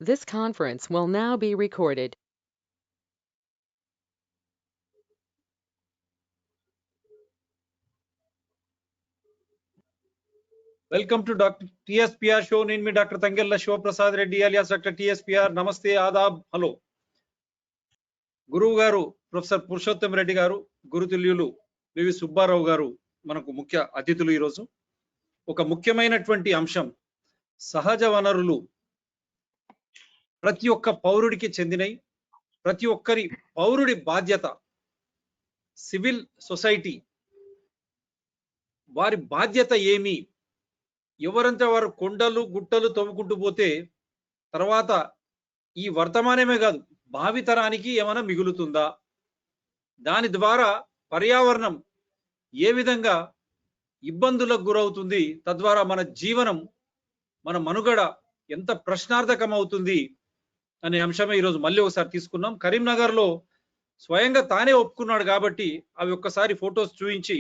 This conference will now be recorded. Welcome to Dr. TSPR show. నేను మీ doctor Thangella Sivaprasad Reddy alias doctor TSPR. నమస్తే, Aadab, hello. గురువు గారు professor Purushottam Reddy గారు, గురుతుల్యులు వివి సుబ్బారావు గారు మనకు ముఖ్య అతిథులు. ఈరోజు ఒక ముఖ్యమైనటువంటి అంశం, సహజ వనరులు ప్రతి ఒక్క పౌరుడికి చెందినై, ప్రతి ఒక్కరి పౌరుడి బాధ్యత. సివిల్ సొసైటీ వారి బాధ్యత ఏమి? ఎవరంతా వారు కొండలు గుట్టలు తవ్వుకుంటూ పోతే తర్వాత ఈ వర్తమానమే కాదు, భావితరానికి ఏమైనా మిగులుతుందా? దాని ద్వారా పర్యావరణం ఏ విధంగా ఇబ్బందులకు గురవుతుంది? తద్వారా మన జీవనం, మన మనుగడ ఎంత ప్రశ్నార్థకం అవుతుంది అనే అంశమే ఈరోజు మళ్ళీ ఒకసారి తీసుకున్నాం. కరీంనగర్లో స్వయంగా తానే ఒప్పుకున్నాడు కాబట్టి అవి ఒక్కసారి ఫొటోస్ చూపించి,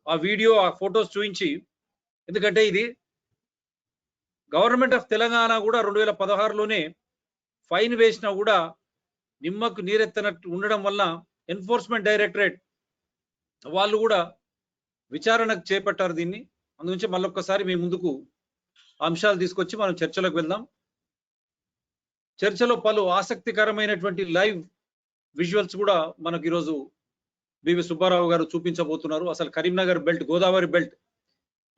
ఆ వీడియో, ఆ ఫొటోస్ చూపించి, ఎందుకంటే ఇది గవర్నమెంట్ ఆఫ్ తెలంగాణ కూడా 2016లోనే ఫైన్ వేసినా కూడా నిమ్మకు నీరెత్తనట్టు ఉండడం వల్ల ఎన్ఫోర్స్మెంట్ డైరెక్టరేట్ వాళ్ళు కూడా విచారణకు చేపట్టారు దీన్ని. అందుగురించి మళ్ళొక్కసారి మీ ముందుకు అంశాలు తీసుకొచ్చి మనం చర్చలోకి వెళ్దాం. చర్చలో పలు ఆసక్తికరమైనటువంటి లైవ్ విజువల్స్ కూడా మనకు ఈరోజు బివి సుబ్బారావు గారు చూపించబోతున్నారు. అసలు కరీంనగర్ బెల్ట్, గోదావరి బెల్ట్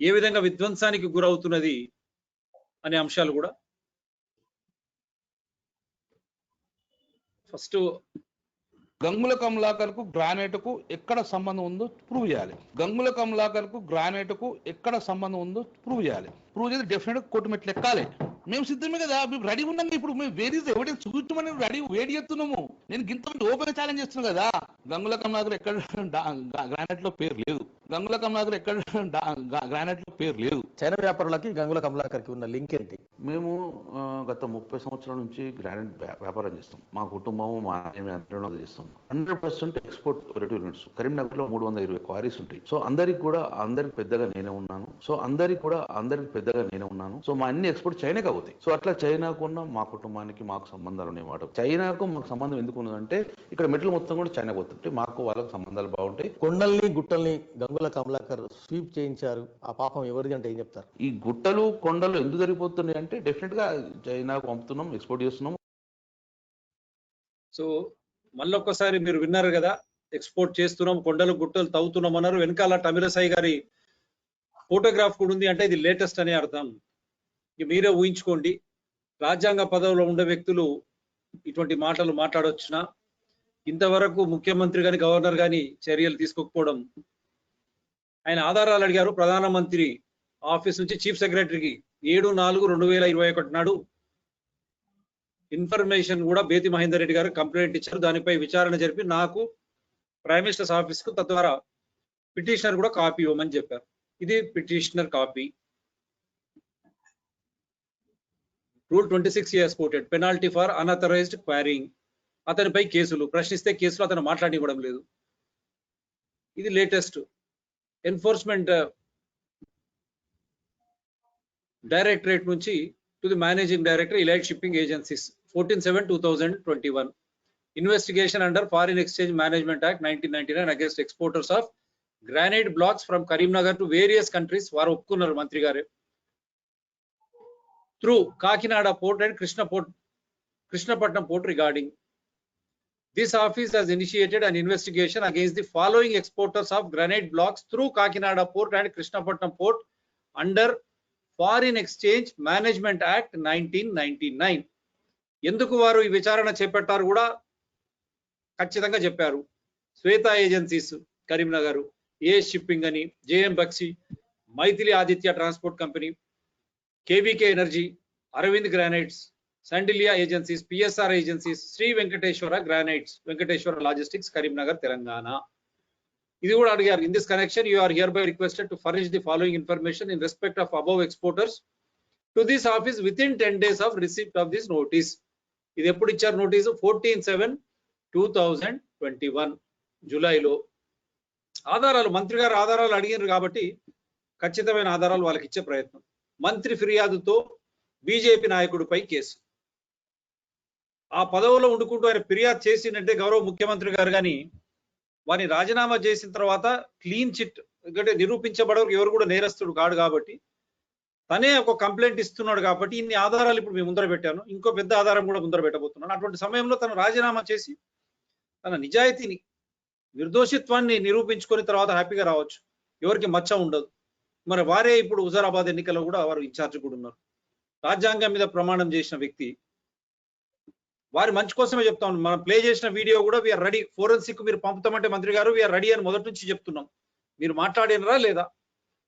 ఏ విధంగా విధ్వంసానికి గురవుతున్నది అనే అంశాలు కూడా. ఫస్ట్ గంగుల కమలాకర్ కు గ్రానైట్ కు ఎక్కడ సంబంధం ఉందో ప్రూవ్ చేయాలి. గంగుల కమలాకర్ కు గ్రానైట్ కు ఎక్కడ సంబంధం ఉందో ప్రూవ్ చేయాలి. ప్రూవ్ చేసి డెఫినెట్ కోర్టు మెట్లు ఎక్కాలి. మేము సిద్ధమే కదా, మేము రెడీ ఉన్నాం. ఇప్పుడు మేము వేరే ఎవిడెన్స్ చూపించమని రెడీ వేడి చేస్తున్నాము. నేను గింత ఓపెన్ ఛాలెంజ్ చేస్తున్నాను కదా. గంగుల కమలాకర్ ఎక్కడ గ్రానైట్ లో పేరు లేదు. గంగుల కమలాకర్ ఎక్కడ గ్రానైట్ లో పేరు లేదు. చైనా వ్యాపారులకి గంగుల కమలాకర్కి ఉన్న లింక్ ఏంటి? మేము గత 30 సంవత్సరాల నుంచి గ్రానైట్ వ్యాపారం చేస్తాం. మా కుటుంబము, మా చేస్తాం. 100% ఎక్స్పోర్ట్ రేటివ్ యూనిట్స్. కరీంనగర్ లో 320 క్వారీస్ ఉంటాయి. సో అందరికి పెద్దగా నేనే ఉన్నాను. సో మా అన్ని ఎక్స్పోర్ట్ చైనాకి అవుతాయి. సో అట్లా చైనాకున్న మా కుటుంబానికి మాకు సంబంధాలు ఉన్నాయి. చైనాకు మాకు సంబంధం ఎందుకు ఉన్నదంటే ఇక్కడ మెటల్ మొత్తం కూడా చైనాకు పోతుంటే మాకు వాళ్ళకు సంబంధాలు బాగుంటాయి. కొండల్ని గుట్టల్ని గంగుల కమలాకర్ స్వీప్ చేయించారు. ఆ పాపం ఎవరిది అంటే ఏం చెప్తారు? ఈ గుట్టలు కొండలు ఎందుకు జరిగిపోతున్నాయి అంటే డెఫినెట్ గా చైనాకు పంపుతున్నాం, ఎక్స్పోర్ట్ చేస్తున్నాం. సో మళ్ళొక్కసారి మీరు విన్నారు కదా, ఎక్స్పోర్ట్ చేస్తున్నాం, కొండలు గుట్టలు తవ్వుతున్నాం అన్నారు. వెనకాల తమిళసాయి గారి ఫోటోగ్రాఫ్ కూడా ఉంది. అంటే ఇది లేటెస్ట్ అనే అర్థం. మీరే ఊహించుకోండి, రాజ్యాంగ పదవిలో ఉండే వ్యక్తులు ఇటువంటి మాటలు మాట్లాడొచ్చునా? ఇంతవరకు ముఖ్యమంత్రి కానీ గవర్నర్ కానీ చర్యలు తీసుకోకపోవడం. ఆయన ఆధారాలు అడిగారు. ప్రధానమంత్రి ఆఫీస్ నుంచి చీఫ్ సెక్రటరీకి 7/4/2021 నాడు ఇన్ఫర్మేషన్ కూడా బేతి మహేందర్ రెడ్డి గారు కంప్లైంట్ ఇచ్చారు. దానిపై విచారణ జరిపి నాకు ప్రైమ్ మినిస్టర్స్ ఆఫీస్ కు, తద్వారా పిటిషనర్ కూడా కాపీ ఇవ్వమని చెప్పారు. ఇది petitioner copy. Rule 26 years coated penalty for unauthorized quarrying. అతనిపై కేసులు, ప్రశ్నిస్తే కేసులు అతను మాట్లాడివ్వడం లేదు. ఇది లేటెస్ట్. ఎన్ఫోర్స్మెంట్ డైరెక్టరేట్ నుంచి to the managing director Elite shipping agencies 14/7/2021. Investigation under foreign exchange management act 1999 against exporters of granite blocks from Karimnagar to various countries. వారు ఒప్పుకున్నారు, మంత్రి గారే. Through Kakinada port and Krishnapatnam port regarding. This office has initiated an investigation against the following exporters of granite blocks through Kakinada Port and Krishnapatnam Port under Foreign Exchange Management Act 1999. ఎందుకు వారు ఈ విచారణ చేపట్టారు కూడా ఖచ్చితంగా చెప్పారు. Shweta agencies Karimnagar, AS shipping అని, JM Baxi, Maithili Aditya transport company, KVK energy, Aravind granites, Sandilya agencies, PSR agencies, Sri Venkateswara granites, Venkateswara logistics, Karimnagar, Telangana. ఇది కూడా అడిగారు. In this connection you are hereby requested to furnish the following information in respect of above exporters to this office within 10 days of receipt of this notice. ఇది ఎప్పుడు ఇచ్చారు notice? 14/7/2021 జూలైలో. ఆధారాలు, మంత్రి గారు ఆధారాలు అడిగారు కాబట్టి ఖచ్చితమైన ఆధారాలు వాళ్ళకి ఇచ్చే ప్రయత్నం. మంత్రి ఫిర్యాదుతో బీజేపీ నాయకుడిపై కేసు. ఆ పదవిలో ఉండుకుంటూ ఆయన ఫిర్యాదు చేసిందంటే గౌరవ ముఖ్యమంత్రి గారు కానీ వారిని రాజీనామా చేసిన తర్వాత క్లీన్ చిట్, ఎందుకంటే నిరూపించబడవరకు ఎవరు కూడా నేరస్తుడు కాడు కాబట్టి తనే ఒక కంప్లైంట్ ఇస్తున్నాడు కాబట్టి ఇన్ని ఆధారాలు ఇప్పుడు మేము ముందర పెట్టాను, ఇంకో పెద్ద ఆధారం కూడా ముందర పెట్టబోతున్నాను. అటువంటి సమయంలో తను రాజీనామా చేసి తన నిజాయితీని, నిర్దోషిత్వాన్ని నిరూపించుకొని తర్వాత హ్యాపీగా రావచ్చు, ఎవరికి మచ్చ ఉండదు. మరి వారే ఇప్పుడు హుజారాబాద్ ఎన్నికల్లో కూడా వారు ఇన్ఛార్జ్ కూడా ఉన్నారు. రాజ్యాంగం మీద ప్రమాణం చేసిన వ్యక్తి, వారి మంచి కోసమే చెప్తా ఉన్నాం. మనం ప్లే చేసిన వీడియో కూడా వీఆర్ రెడీ, ఫోరెన్సిక్ మీరు పంపుతామంటే మంత్రి గారు వీఆర్ రెడీ అని మొదటి నుంచి చెప్తున్నాం. మీరు మాట్లాడినరా లేదా?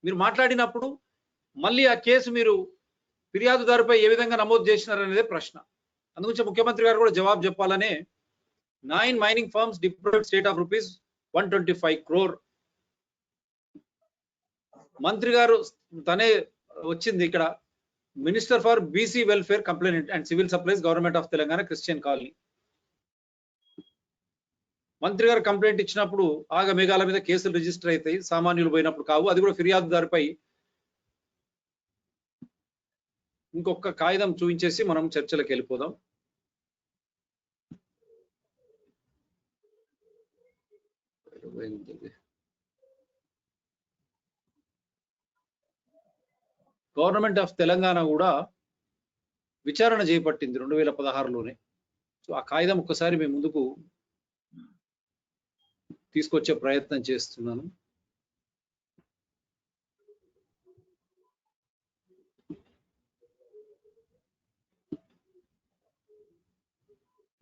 మీరు మాట్లాడినప్పుడు మళ్ళీ ఆ కేసు మీరు ఫిర్యాదుదారుపై ఏ విధంగా నమోదు చేసినారనేదే ప్రశ్న. అందుగురించి ముఖ్యమంత్రి గారు కూడా జవాబు చెప్పాలనే 9 mining firms deputed state of rupees 125 crore. మంత్రి గారు తనే వచ్చింది ఇక్కడ, minister for BC welfare complaint and civil supplies government of Telangana Christian colony. మంత్రి గారు కంప్లైంట్ ఇచ్చినప్పుడు ఆగ మేఘాల మీద కేసులు రిజిస్టర్ అవుతాయి, సామాన్యులు పోయినప్పుడు కావు. అది కూడా ఫిర్యాదుదారుపై ఇంకొక కాగితం చూపించేసి మనం చర్చలకు వెళ్ళిపోదాం. గవర్నమెంట్ ఆఫ్ తెలంగాణ కూడా విచారణ చేపట్టింది 2016లోనే. సో ఆ కాగితం ఒక్కసారి మేము ముందుకు తీసుకొచ్చే ప్రయత్నం చేస్తున్నాను.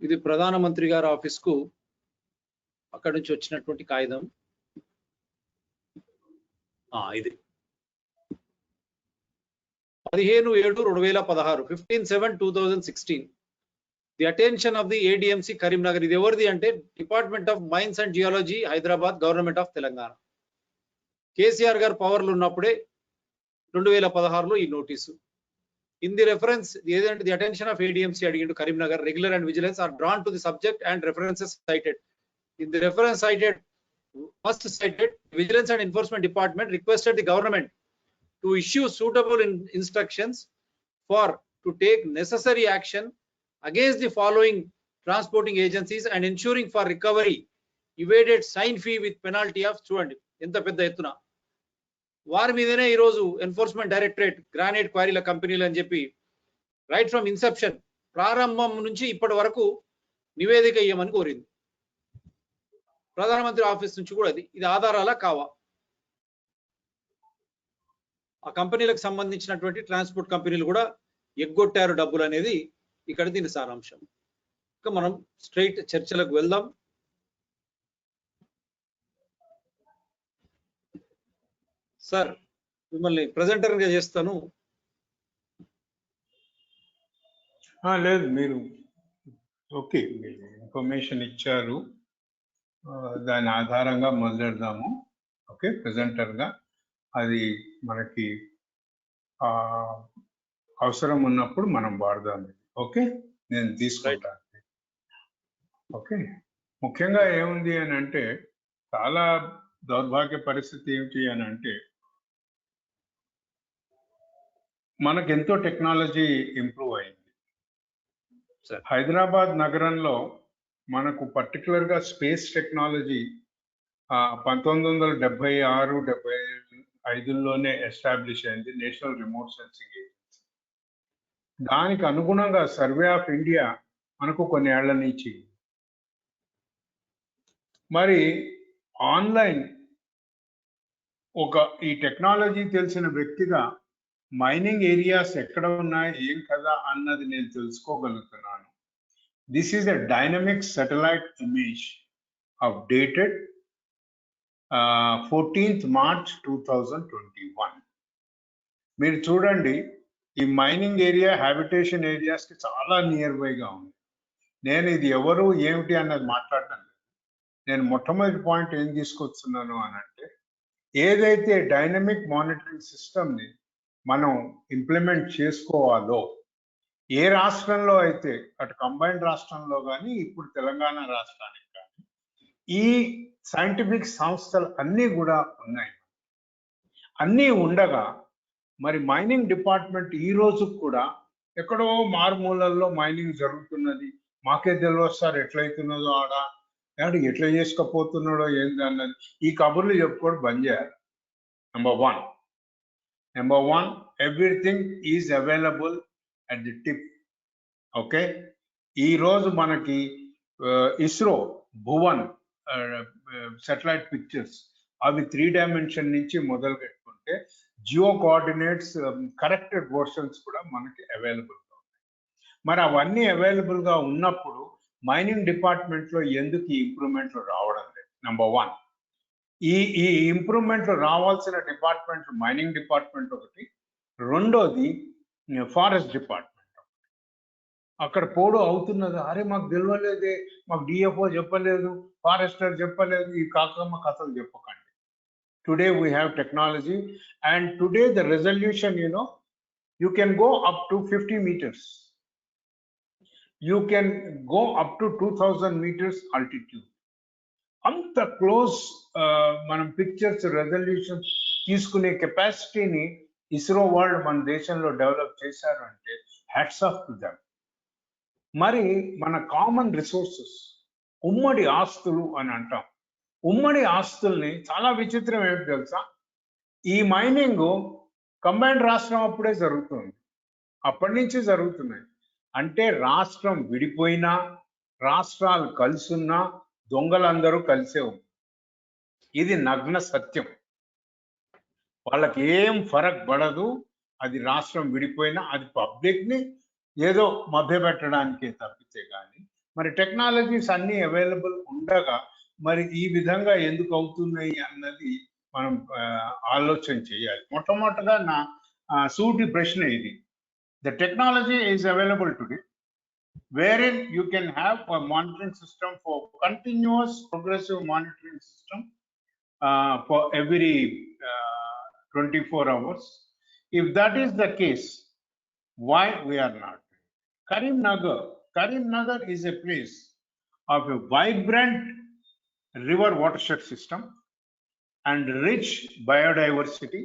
ఇది ప్రధానమంత్రి గారి ఆఫీస్ కు అక్కడి నుంచి వచ్చినటువంటి కాగితం. ఇది 15/7/2016, 15/7/2016. The attention of the ADMC Karimnagar. ఇది ఎవరిది అంటే department of mines and geology, Hyderabad, government of Telangana. KCR గారు పవర్లు ఉన్నప్పుడే 2016లో ఈ నోటీసు. ఇన్ ది రెఫరెన్స్ ఏదంటే ది అటెన్షన్ ఆఫ్ ఏడిఎంసి అడిగిండు Karimnagar, regular and vigilance are drawn to the subject and references cited. In the reference cited, first cited, Vigilance and Enforcement Department requested the government to issue suitable instructions to take necessary action against the following transporting agencies and ensuring for recovery evaded sign fee with penalty of చూడండి ఎంత పెద్ద ఎత్తున. వారి మీదనే ఈ రోజు enforcement directorate granite క్వారీల కంపెనీలు అని చెప్పి రైట్ ఫ్రమ్ ఇన్సెప్షన్, ప్రారంభం నుంచి ఇప్పటి వరకు నివేదిక ఇవ్వమని కోరింది. ప్రధానమంత్రి ఆఫీస్ నుంచి కూడా ఇది ఆధారాలా కావా? ఆ కంపెనీలకు సంబంధించినటువంటి ట్రాన్స్పోర్ట్ కంపెనీలు కూడా ఎగ్గొట్టారు డబ్బులు అనేది ఇక్కడ దీని సారాంశం. ఇంకా మనం స్ట్రైట్ చర్చలకు వెళ్దాం. సార్ మిమ్మల్ని ప్రెజెంటర్ గా చేస్తాను. లేదు, మీరు ఓకే, మీరు ఇన్ఫర్మేషన్ ఇచ్చారు, దాని ఆధారంగా మొదలెడదాము. ఓకే, ప్రెజెంటర్గా అది మనకి అవసరం ఉన్నప్పుడు మనం వాడదాం. ఓకే, నేను తీసుకుంటాను. ఓకే, ముఖ్యంగా ఏముంది అని అంటే, చాలా దౌర్భాగ్య పరిస్థితి ఏమిటి అని అంటే, మనకు ఎంతో టెక్నాలజీ ఇంప్రూవ్ అయింది. హైదరాబాద్ నగరంలో మనకు పర్టికులర్గా స్పేస్ టెక్నాలజీ 1976-75లోనే ఎస్టాబ్లిష్ అయింది, నేషనల్ రిమోట్ సెన్సింగ్ ఏజెన్సీ. దానికి అనుగుణంగా సర్వే ఆఫ్ ఇండియా మనకు కొన్ని ఏళ్ల నుంచి. మరి ఆన్లైన్ ఈ టెక్నాలజీ తెలిసిన వ్యక్తిగా మైనింగ్ ఏరియాస్ ఎక్కడ ఉన్నాయి, ఏం కదా అన్నది నేను తెలుసుకోగలుగుతున్నాను. This is a dynamic satellite image of dated 14th March 2021. మీరు చూడండి, ఈ మైనింగ్ ఏరియా హ్యాబిటేషన్ ఏరియాస్ కి చాలా నియర్ బైగా ఉంది. నేను ఇది ఎవరు ఏమిటి అన్నది మాట్లాడటం లేదు. నేను మొట్టమొదటి పాయింట్ ఏం తీసుకొస్తున్నాను అని అంటే, ఏదైతే డైనమిక్ మానిటరింగ్ సిస్టమ్ని మనం ఇంప్లిమెంట్ చేసుకోవాలో, ఏ రాష్ట్రంలో అయితే, అటు కంబైన్డ్ రాష్ట్రంలో కానీ ఇప్పుడు తెలంగాణ రాష్ట్రానికి కానీ, ఈ సైంటిఫిక్ సంస్థలు అన్నీ కూడా ఉన్నాయి. అన్నీ ఉండగా మరి మైనింగ్ డిపార్ట్మెంట్ ఈ రోజు కూడా ఎక్కడో మారుమూలల్లో మైనింగ్ జరుగుతున్నది, మాకే తెలియదు సార్ ఎట్లయితున్నదో ఆడ ఏమంటే ఎట్లా చేసుకపోతున్నాడో ఏంది అన్నది ఈ కబుర్లు చెప్పుకోవడం బంద్ చేయాలి. Number one everything is available at the tip. Okay, ఈ రోజు మనకి ఇస్రో భువన్ సాటిలైట్ పిక్చర్స్ అవి 3 డైమెన్షన్ నుంచి మొదలు పెట్టుకుంటే జియో కోఆర్డినేట్స్ కరెక్టెడ్ వర్షన్స్ కూడా మనకి అవైలబుల్ గా ఉన్నాయి. మరి అవన్నీ అవైలబుల్ గా ఉన్నప్పుడు మైనింగ్ డిపార్ట్మెంట్ లో ఎందుకు ఈ ఇంప్రూవ్మెంట్లు రావడం లేదు? నెంబర్ వన్, ఈ ఇంప్రూవ్మెంట్లు రావాల్సిన డిపార్ట్మెంట్ మైనింగ్ డిపార్ట్మెంట్ ఒకటి, రెండోది ఫారెస్ట్ డిపార్ట్మెంట్. అక్కడ పోడు అవుతున్నది, అరే మాకు తెలియలేదే, మాకు డిఎఫ్ఓ చెప్పలేదు, ఫారెస్టర్ చెప్పలేదు, ఈ కాకమ్మ కథలు చెప్పకండి. Today we have technology and today the resolution you can go up to 50 meters. You can go up to 2000 meters altitude. అంత క్లోజ్ మనం పిక్చర్స్ రెజల్యూషన్ తీసుకునే కెపాసిటీని ఇస్రో వాళ్ళు మన దేశంలో డెవలప్ చేశారు అంటే హ్యాట్స్ ఆఫ్ టు దెమ్. మరి మన కామన్ రిసోర్సెస్, ఉమ్మడి ఆస్తులు అని అంటాం. ఉమ్మడి ఆస్తుల్ని చాలా విచిత్రం ఏమిటి తెలుసా, ఈ మైనింగ్ కంబైన్డ్ రాష్ట్రం అప్పుడే జరుగుతుంది, అప్పటి నుంచి జరుగుతున్నాయి. అంటే రాష్ట్రం విడిపోయినా, రాష్ట్రాలు కలిసున్నా దొంగలందరూ కలిసే ఉంది. ఇది నగ్న సత్యం. వాళ్ళకి ఏం ఫరక్ పడదు, అది రాష్ట్రం విడిపోయినా అది పబ్లిక్ ని ఏదో మభ్యపెట్టడానికే తప్పితే కానీ. మరి టెక్నాలజీస్ అన్ని అవైలబుల్ ఉండగా మరి ఈ విధంగా ఎందుకు అవుతున్నాయి అన్నది మనం ఆలోచన చేయాలి. మొట్టమొదటిగా నా సూటి ప్రశ్న ఇది. The technology is available today wherein you can have a monitoring system for continuous progressive monitoring system for every 24 hours. If that is the case, why we are not? Karimnagar is a place of a vibrant river watershed system and rich biodiversity.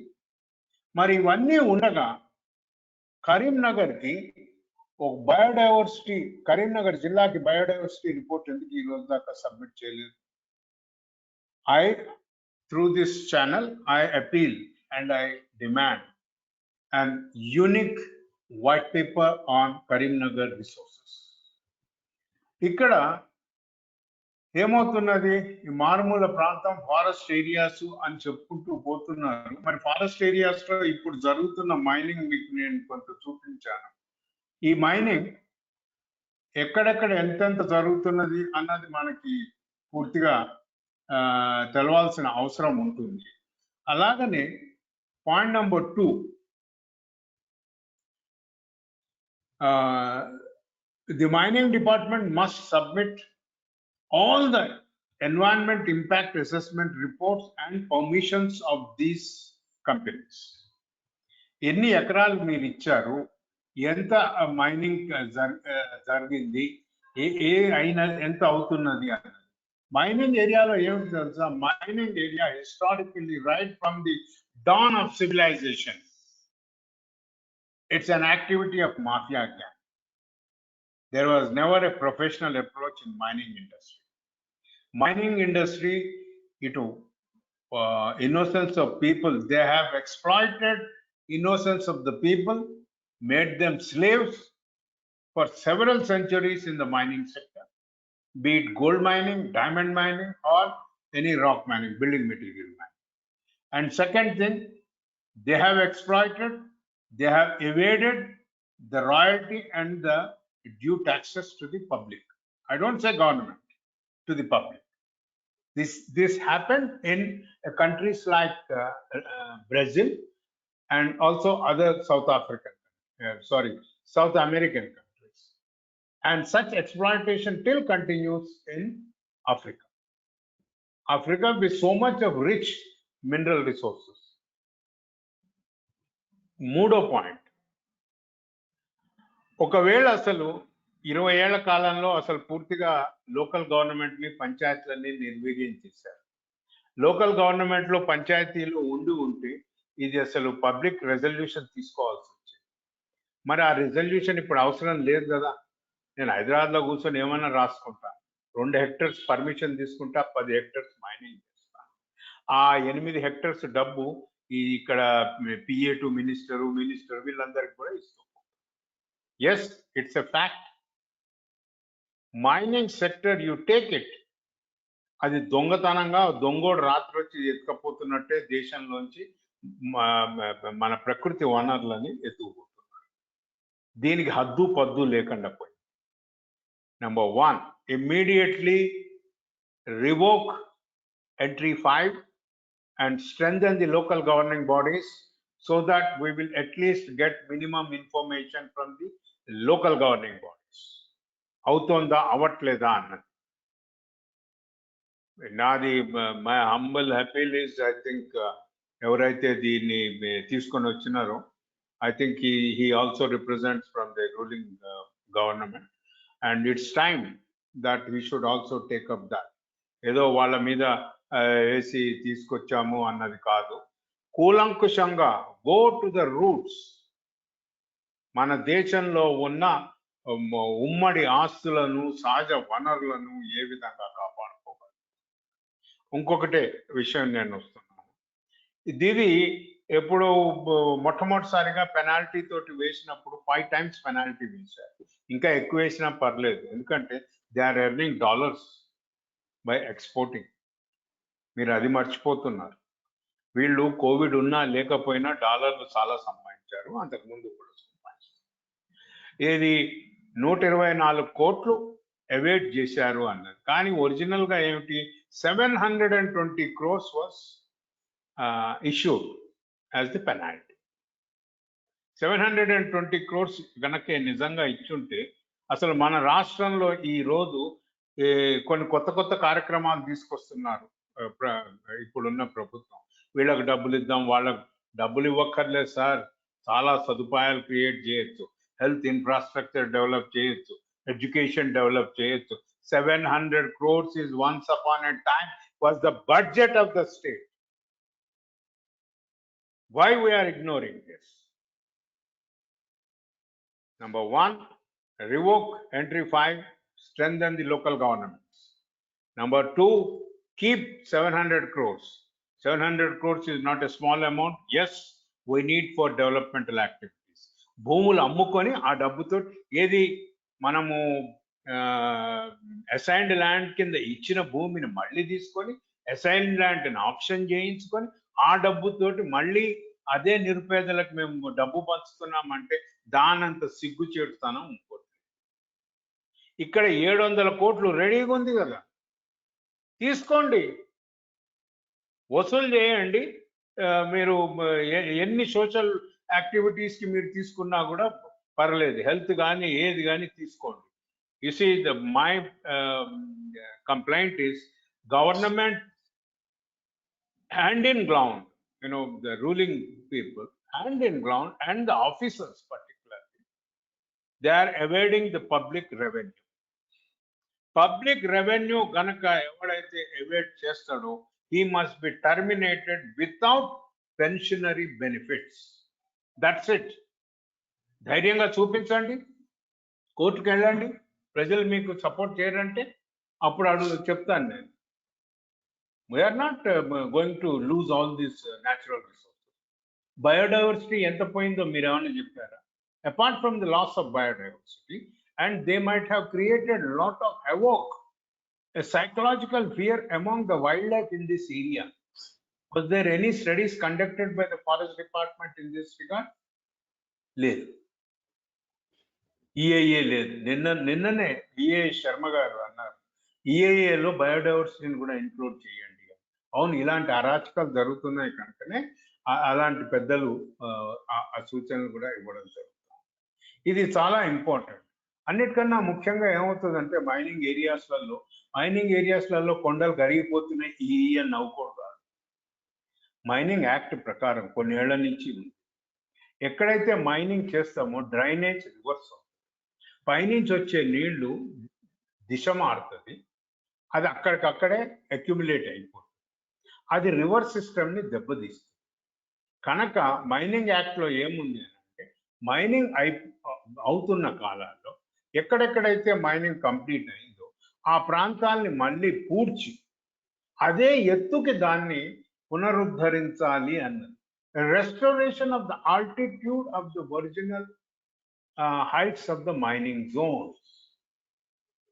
మరి ఇవన్నీ ఉండగా కరీంనగర్కి ఒక biodiversity, Karimnagar జిల్లాకి biodiversity report ఎందుకు ఈ రోజు దాకా submit చేయలేదు? Through this channel, I appeal and I demand an unique white paper on Karimnagar resources. ఇక్కడ ఏమవుతున్నది, ఈ మారుమూల ప్రాంతం ఫారెస్ట్ ఏరియాస్ అని చెప్పుకుంటూ పోతున్నారు. మరి ఫారెస్ట్ ఏరియాస్ లో ఇప్పుడు జరుగుతున్న మైనింగ్ మీకు నేను కొంత చూపించాను. ఈ మైనింగ్ ఎక్కడెక్కడ ఎంతెంత జరుగుతున్నది అన్నది మనకి పూర్తిగా తెలవాల్సిన అవసరం ఉంటుంది. అలాగనే point number 2, the mining department must submit all the environment impact assessment reports and permissions of these companies. ఎన్ని ఎకరాలు మీరు ఇచ్చారు, ఎంత మైనింగ్ జరిగింది, ఏ అయినా ఎంత అవుతున్నది అన్నది. మైనింగ్ ఏరియాలో ఏమిటి తెలుసా, mining area historically right from the dawn of civilization, it's an activity of mafia gang. There was never a professional approach in mining industry. Mining industry, innocence of people, they have exploited innocence of the people, made them slaves for several centuries in the mining sector, be it gold mining, diamond mining, or any rock mining, building material mining. And second thing, they have exploited, they have evaded the royalty and the due taxes to the public. I don't say government, to the public. This happened in countries like Brazil and also other South American countries. And such exploitation still continues in Africa. Africa with so much of rich mineral resources. మూడో point, ఒకవేళ అసలు 20 ఏళ్ల కాలంలో అసలు పూర్తిగా local government ని పంచాయతీలన్నీ నిర్వీర్యం చేశారు. లోకల్ గవర్నమెంట్ లో పంచాయతీలు ఉంటే ఇది అసలు పబ్లిక్ రెజల్యూషన్ తీసుకోవాల్సి వచ్చింది. మరి ఆ రెజల్యూషన్ ఇప్పుడు అవసరం లేదు కదా. నేను హైదరాబాద్లో కూర్చొని ఏమన్నా రాసుకుంటా, 2 హెక్టర్స్ పర్మిషన్ తీసుకుంటా, 10 హెక్టర్స్ మైనింగ్ చేస్తా. ఆ 8 హెక్టర్స్ డబ్బు ఇక్కడ పిఏ టు మినిస్టర్ వీళ్ళందరికీ కూడా ఇస్తాం. Yes, it's a fact. Mining sector you take it, అది దొంగతనంగా దొంగోడు రాత్రి వచ్చి ఎత్తుకపోతున్నట్టే దేశంలోంచి మన ప్రకృతి వనరులని ఎత్తుకుపోతున్నారు. దీనికి హద్దు పద్దు లేకుండా పోయి. Number 1, immediately revoke entry 5 and strengthen the local governing bodies so that we will at least get minimum information from the local governing bodies. అవుతోందా అవ్వట్లేదా అన్నది. నాది my humble appeal is, I think ఎవరైతే దీన్ని తీసుకొని వచ్చినారో, I think he also represents from the ruling government, and it's time that we should also take up that. ఏదో వాళ్ళ మీద వేసి తీసుకొచ్చాము అన్నది కాదు, కూలంకుషంగా గో టు ద రూట్స్. మన దేశంలో ఉన్న ఉమ్మడి ఆస్తులను, సహజ వనరులను ఏ విధంగా కాపాడుకోవాలి. ఇంకొకటే విషయం నేను వస్తున్నాను, ఇది ఎప్పుడు మొట్టమొదటిసారిగా పెనాల్టీ తోటి వేసినప్పుడు 5 times పెనాల్టీ వేశారు. ఇంకా ఎక్కువ వేసినా పర్లేదు, ఎందుకంటే they are earning dollars by exporting. మీరు అది మర్చిపోతున్నారు. వీళ్ళు కోవిడ్ ఉన్నా లేకపోయినా డాలర్లు చాలా సంపాదించారు, అంతకుముందు కూడా సంపాదించారు. ఇది 124 కోట్లు ఎవేట్ చేశారు అన్నది. కానీ ఒరిజినల్ గా ఏమిటి, 720 crores was issued as the penalty. 720 crores గనకే నిజంగా ఇచ్చుంటే అసలు మన రాష్ట్రంలో ఈ రోజు కొన్ని కొత్త కార్యక్రమాలు తీసుకొస్తున్నారు ఇప్పుడున్న ప్రభుత్వం. వీళ్ళకి డబ్బులు ఇద్దాం, వాళ్ళకి డబ్బులు ఇవ్వక్కర్లేదు సార్, చాలా సదుపాయాలు క్రియేట్ చేయొచ్చు, హెల్త్ ఇన్ఫ్రాస్ట్రక్చర్ డెవలప్ చేయొచ్చు, ఎడ్యుకేషన్ డెవలప్ చేయొచ్చు. 700 crores is once upon a time was the budget of the state. Why we are ignoring this? Number 1, revoke entry 5, strengthen the local governments. Number 2, keep 700 crores. 700 crores is not a small amount. Yes, we need for developmental activities. భూములు అమ్ముకొని ఆ డబ్బుతో ఏది మనము assigned land కింద ఇచ్చిన భూమిని మళ్ళీ తీసుకొని అసైన్డ్ ల్యాండ్ని ఆప్షన్ చేయించుకొని ఆ డబ్బుతోటి మళ్ళీ అదే నిరుపేదలకు మేము డబ్బు పంచుతున్నామంటే దానంత సిగ్గు చేడుతానం ఇంకోటి. ఇక్కడ 700 కోట్లు రెడీగా ఉంది కదా, తీసుకోండి, వసూలు చేయండి. మీరు ఎన్ని సోషల్ యాక్టివిటీస్కి మీరు తీసుకున్నా కూడా పర్లేదు, హెల్త్ కానీ ఏది కానీ తీసుకోండి. You see, my complaint is government hand in ground, the ruling people hand in ground and the officers particularly, they are evading the public revenue. Public revenue ganaka evadaithe evade chestado, he must be terminated without pensionary benefits. That's it. ధైర్యంగా చూపించండి, కోర్టుకు వెళ్ళండి. ప్రజలు మీకు support చేయరంటే అప్పుడు చెప్తాను నేను. We're not going to lose all these natural resources. Biodiversity ఎంత పోయిందో మీరు ఏమైనా చెప్పారా? Apart from the loss of biodiversity, and they might have created lot of havoc, a psychological fear among the wildlife in this area. Was there any studies conducted by the forest department in this regard? లేదు. EAA లేదు. నిన్ననే EA Sharma గారు అన్నారు, ఈఏఏలో బయోడైవర్సిటీని కూడా include చేయండి. అవును, ఇలాంటి అరాచకాలు జరుగుతున్నాయి కనుకనే అలాంటి పెద్దలు ఆ సూచనలు కూడా ఇవ్వడం జరుగుతుంది. ఇది చాలా ఇంపార్టెంట్. అన్నిటికన్నా ముఖ్యంగా ఏమవుతుందంటే మైనింగ్ ఏరియాస్లలో కొండలు కరిగిపోతున్నాయి ఈ అని నవ్వుకోడు. మైనింగ్ యాక్ట్ ప్రకారం కొన్ని ఏళ్ల నుంచి ఉంది. ఎక్కడైతే మైనింగ్ చేస్తామో డ్రైనేజ్ రివర్స్ అవుతుంది, పైనుంచి వచ్చే నీళ్లు దిశ మారుతుంది, అది అక్కడికక్కడే అక్యుములేట్ అయిపోతుంది, అది రివర్ సిస్టమ్ని దెబ్బతీస్తుంది. కనుక మైనింగ్ యాక్ట్లో ఏముంది అంటే మైనింగ్ అవుతున్న కాలాల్లో ఎక్కడెక్కడైతే మైనింగ్ కంప్లీట్ అయిందో ఆ ప్రాంతాల్ని మళ్ళీ పూడ్చి అదే ఎత్తుకి దాన్ని పునరుద్ధరించాలి అన్నది. Restoration of the altitude of the original heights of the mining zones.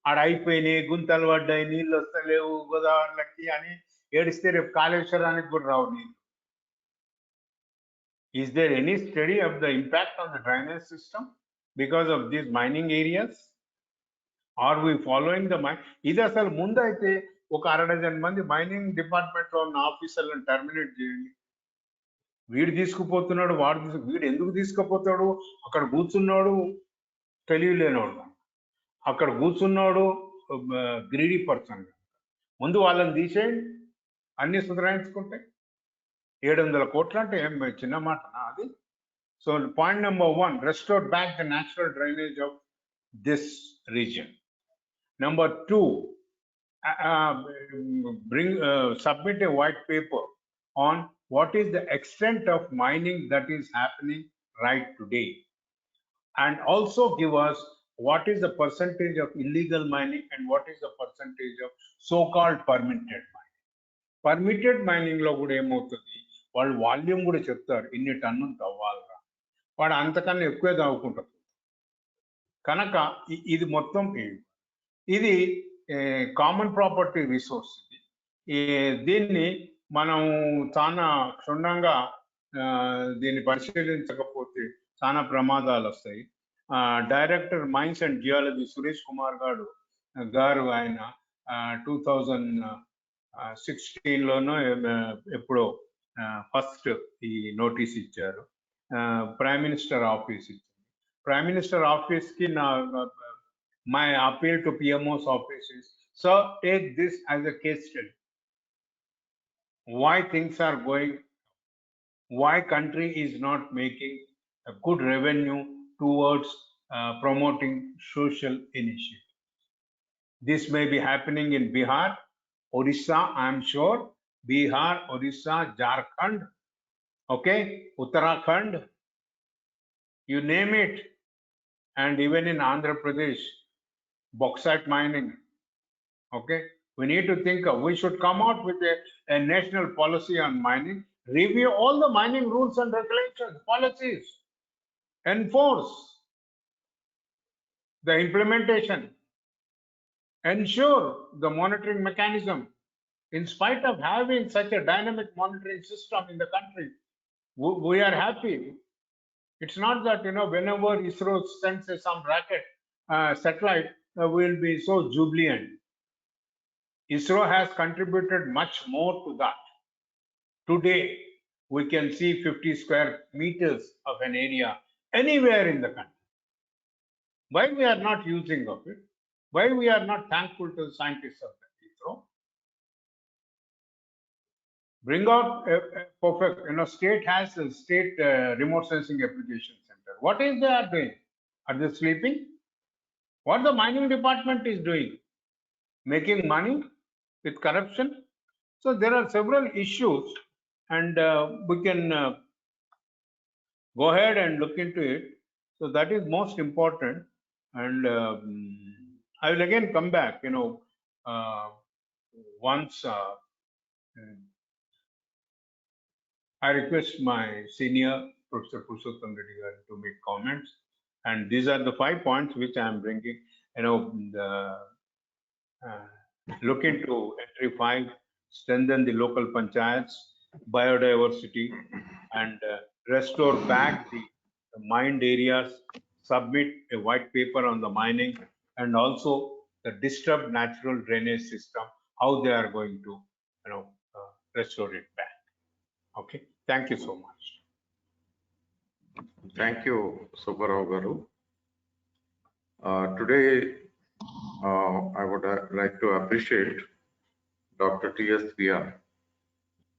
ఆడ అయిపోయినాయి, గుంతలు పడ్డాయి, నీళ్ళు వస్తలేవు గోదావరిలకి అని ఏడిస్తే రేపు కాళేశ్వరానికి కూడా రావు నీళ్ళు. Is there any study of the impact on the drainage system because of these mining areas? Are we following the mine? ఇది అసలు ముందు అయితే ఒక 60 మంది మైనింగ్ డిపార్ట్మెంట్ లో ఉన్న ఆఫీసర్లను టర్మినేట్ చేయండి. వీడు తీసుకుపోతున్నాడు, వీడు ఎందుకు తీసుకుపోతాడు? అక్కడ కూర్చున్నాడు తెలియలేనోడు, అక్కడ కూర్చున్నాడు గ్రీడీ పర్సన్. ముందు వాళ్ళని తీసేయండి, అన్ని సుధరాయించుకుంటే 700 కోట్లు అంటే ఏం చిన్న మాటనా అది? So point number 1, restore back the natural drainage of this region. Number 2, submit a white paper on what is the extent of mining that is happening right today, and also give us what is the percentage of illegal mining and what is the percentage of so-called permitted mining. Permitted mining లో కూడా ఏమవుతుంది, వాళ్ళు volume కూడా చెప్తారు, ఇన్ని టన్నులు తవ్వాలరా, వాడు అంతకన్నా ఎక్కువే తవ్వుకుంటారు. కనుక ఇది మొత్తం ఇది కామన్ ప్రాపర్టీ రిసోర్స్. దీన్ని మనం చాలా క్షుణ్ణంగా దీన్ని పరిశీలించకపోతే చాలా ప్రమాదాలు వస్తాయి. Director mines and geology Suresh Kumar గారు ఆయన 2016లోనో ఎప్పుడో ఫస్ట్ ఈ నోటీస్ ఇచ్చారు. ప్రైమ్ మినిస్టర్ ఆఫీస్ ఇచ్చింది. ప్రైమ్ మినిస్టర్ ఆఫీస్ కి my appeal to PMO's office is, sir, take this as a case study. Why things are going, why country is not making a good revenue towards promoting social initiatives. This may be happening in Bihar, Orissa, I am sure, Bihar, Orissa, Jharkhand, okay, Uttarakhand, you name it, and even in Andhra Pradesh, bauxite mining. Okay, we need to think we should come out with a national policy on mining, review all the mining rules and regulations, policies, enforce the implementation, ensure the monitoring mechanism. In spite of having such a dynamic monitoring system in the country, we are happy. It's not that, whenever ISRO sends some rocket satellite, will be so jubilant. ISRO has contributed much more to that. Today, we can see 50 square meters of an area anywhere in the country. Why we are not using of it? Why we are not thankful to the scientists of ISRO? Bring out a perfect, state has a state remote sensing application center. What is they are doing? Are they sleeping? What the mining department is doing? Making money with corruption? So there are several issues, and we can go ahead and look into it. So that is most important. And I will again come back, once I request my senior Professor Purushottam Reddy to make comments. And these are the 5 points which I am bringing. Look into entry 5, strengthen the local panchayats, biodiversity, and restore back the mined areas, submit a white paper on the mining, and also the disturbed natural drainage system, how they are going to restore it back. Okay, thank you so much. Thank you, Subbarao Garu. Today, I would like to appreciate Dr. T.S. P.R.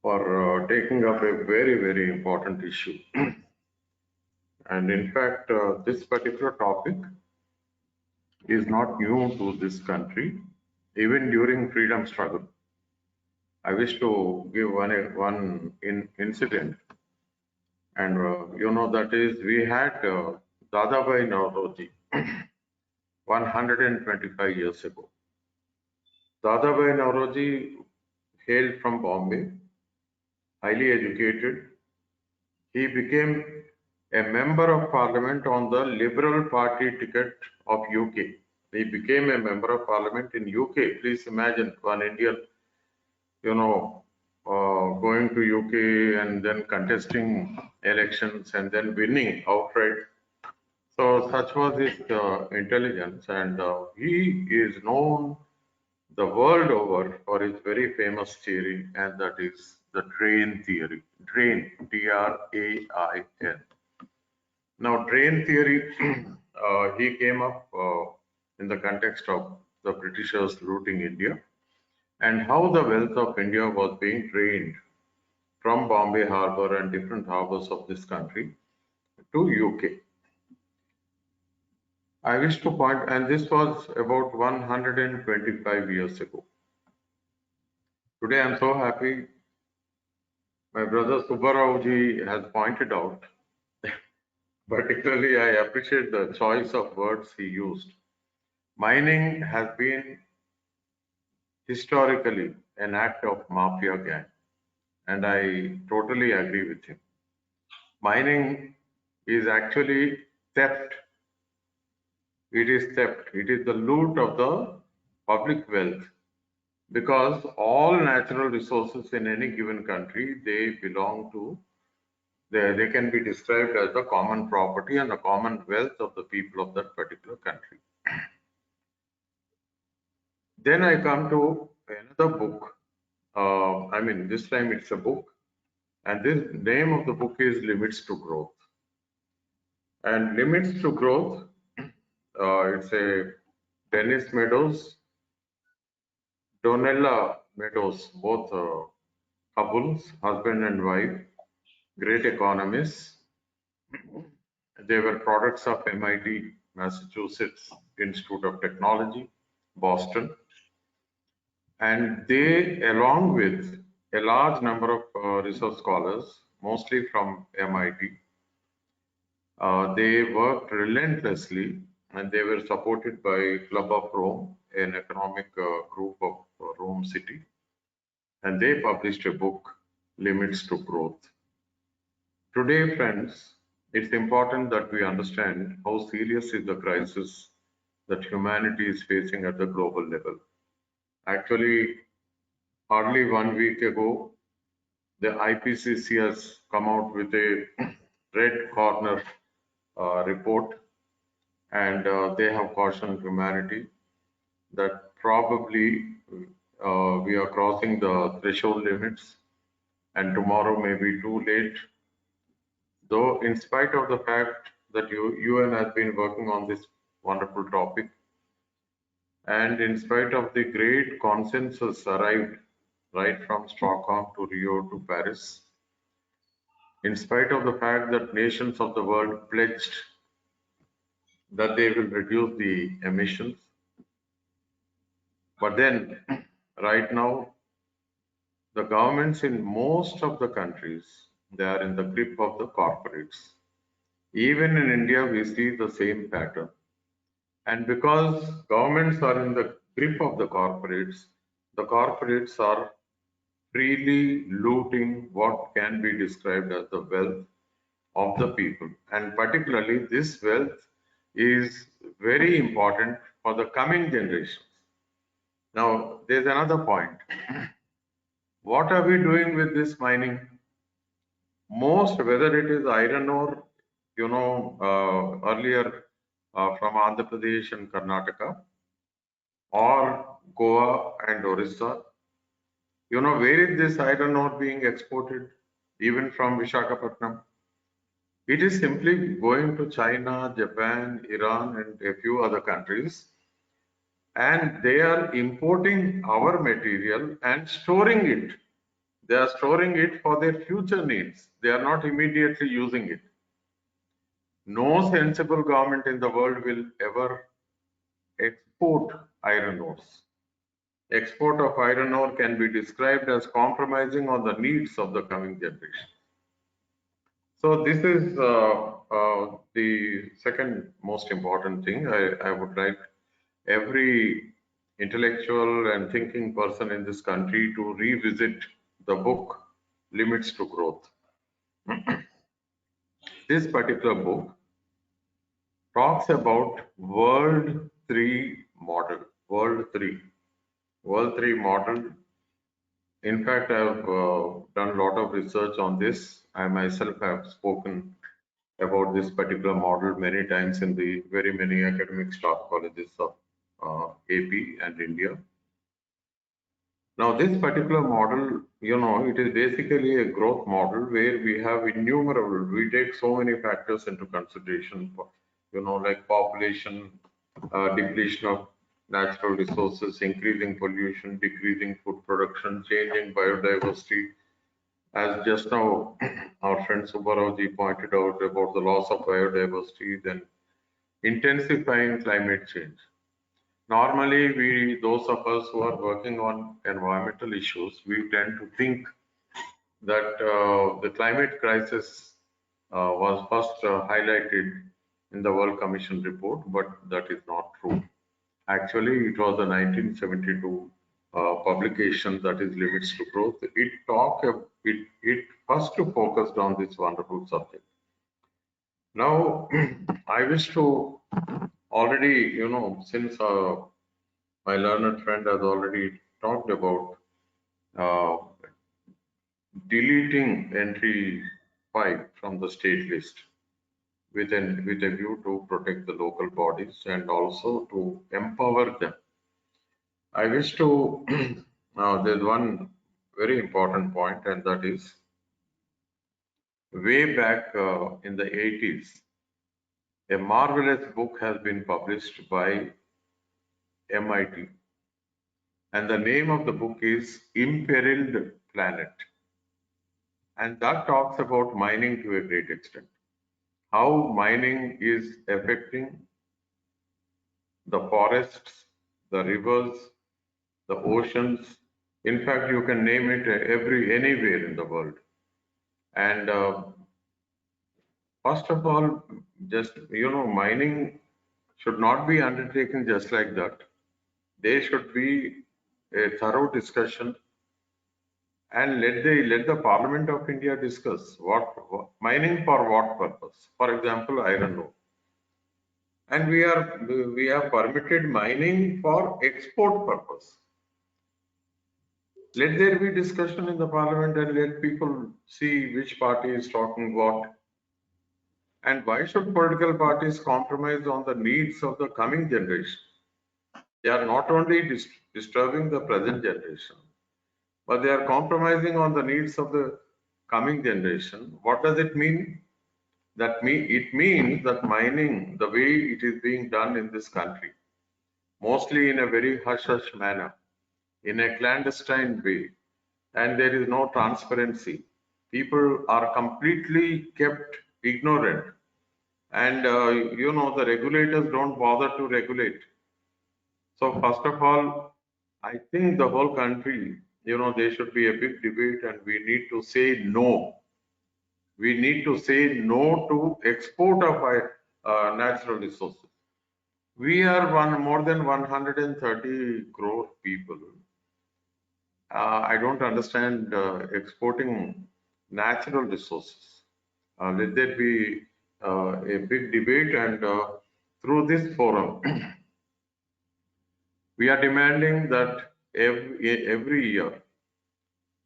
for taking up a very, very important issue. And in fact, this particular topic is not new to this country, even during freedom struggle. I wish to give one incident. And that is, we had Dadabhai Naoroji, 125 years ago. Dadabhai Naoroji hailed from Bombay, highly educated. He became a member of parliament on the Liberal Party ticket of UK. He became a member of parliament in UK. Please imagine one Indian, going to UK and then contesting elections and then winning outright. So such was his intelligence, and he is known the world over for his very famous theory, and that is the drain theory. Drain, D-R-A-I-N. Now, drain theory, he came up in the context of the Britishers looting India and how the wealth of India was being drained from Bombay Harbour and different harbors of this country to UK. I wish to point, and this was about 125 years ago. Today, I'm so happy. My brother Subbarao ji has pointed out, particularly I appreciate the choice of words he used. Mining has been historically an act of mafia gang, and I totally agree with him. Mining is actually theft. It is theft. It is the loot of the public wealth, because all natural resources in any given country, they belong to, they can be described as the common property and the common wealth of the people of that particular country. Then I come to another book. This time it's a book, and this name of the book is Limits to Growth. And Limits to Growth, it's a Dennis Meadows, Donella Meadows, both couples, husband and wife, great economists. They were products of MIT, Massachusetts Institute of Technology, Boston. And they, along with a large number of research scholars, mostly from MIT, they worked relentlessly, and they were supported by Club of Rome, an economic group of Rome City. And they published a book, Limits to Growth. Today, friends, it's important that we understand how serious is the crisis that humanity is facing at the global level. Actually, hardly 1 week ago, the IPCC has come out with a red corner report, and they have cautioned humanity that probably we are crossing the threshold limits, and tomorrow may be too late. Though, in spite of the fact that UN has been working on this wonderful topic, and in spite of the great consensus arrived right from Stockholm to Rio to Paris, in spite of the fact that nations of the world pledged that they will reduce the emissions, but then right now, the governments in most of the countries, they are in the grip of the corporates. Even in India, we see the same pattern. And because governments are in the grip of the corporates are freely looting what can be described as the wealth of the people. And particularly, this wealth is very important for the coming generations. Now, there's another point. What are we doing with this mining? Most, whether it is iron ore, earlier from Andhra Pradesh and Karnataka, or Goa and Orissa, where is this iron ore being exported, even from Visakhapatnam? It is simply going to China, Japan, Iran, and a few other countries, and they are importing our material and storing it. They are storing it for their future needs. They are not immediately using it. No sensible government in the world will ever export iron ores. Export of iron ore can be described as compromising on the needs of the coming generation. So this is the second most important thing I would like every intellectual and thinking person in this country to revisit the book Limits to Growth. This particular book talks about World 3 model. World 3 model. In fact, I've done a lot of research on this. I myself have spoken about this particular model many times in the very many academic staff colleges of AP and India. Now, this particular model, it is basically a growth model where we have innumerable, we take so many factors into consideration, like population, depletion of natural resources, increasing pollution, decreasing food production, change in biodiversity. As just now, our friend Subbarao pointed out about the loss of biodiversity, then intensifying climate change. Normally, those of us who are working on environmental issues, we tend to think that the climate crisis was first highlighted in the World Commission report, but that is not true. Actually, it was the 1972 publication, that is Limits to Growth. It first focused on this wonderful subject. Now, I wish to already, since my learned friend has already talked about deleting entry 5 from the state list with a view to protect the local bodies and also to empower them. I wish to, there's one very important point, and that is way back in the 80s, a marvelous book has been published by MIT, and the name of the book is Imperiled Planet, and that talks about mining to a great extent, how mining is affecting the forests, the rivers, the oceans. In fact, you can name it anywhere in the world. And first of all, just, mining should not be undertaken just like that. There should be a thorough discussion, and let the Parliament of India discuss what mining for what purpose. For example, iron ore. And we have permitted mining for export purpose. Let there be discussion in the Parliament and let people see which party is talking what. And why should political parties compromise on the needs of the coming generation? They are not only disturbing the present generation, but they are compromising on the needs of the coming generation. What does it mean? It means that mining, the way it is being done in this country, mostly in a very hush-hush manner, in a clandestine way, and there is no transparency. People are completely kept ignorant, and the regulators don't bother to regulate. So first of all, I think the whole country, there should be a big debate, and we need to say no. We need to say no to export of natural resources. We are more than 130 crore people. I don't understand exporting natural resources. Let there be a big debate, and through this forum, we are demanding that every year,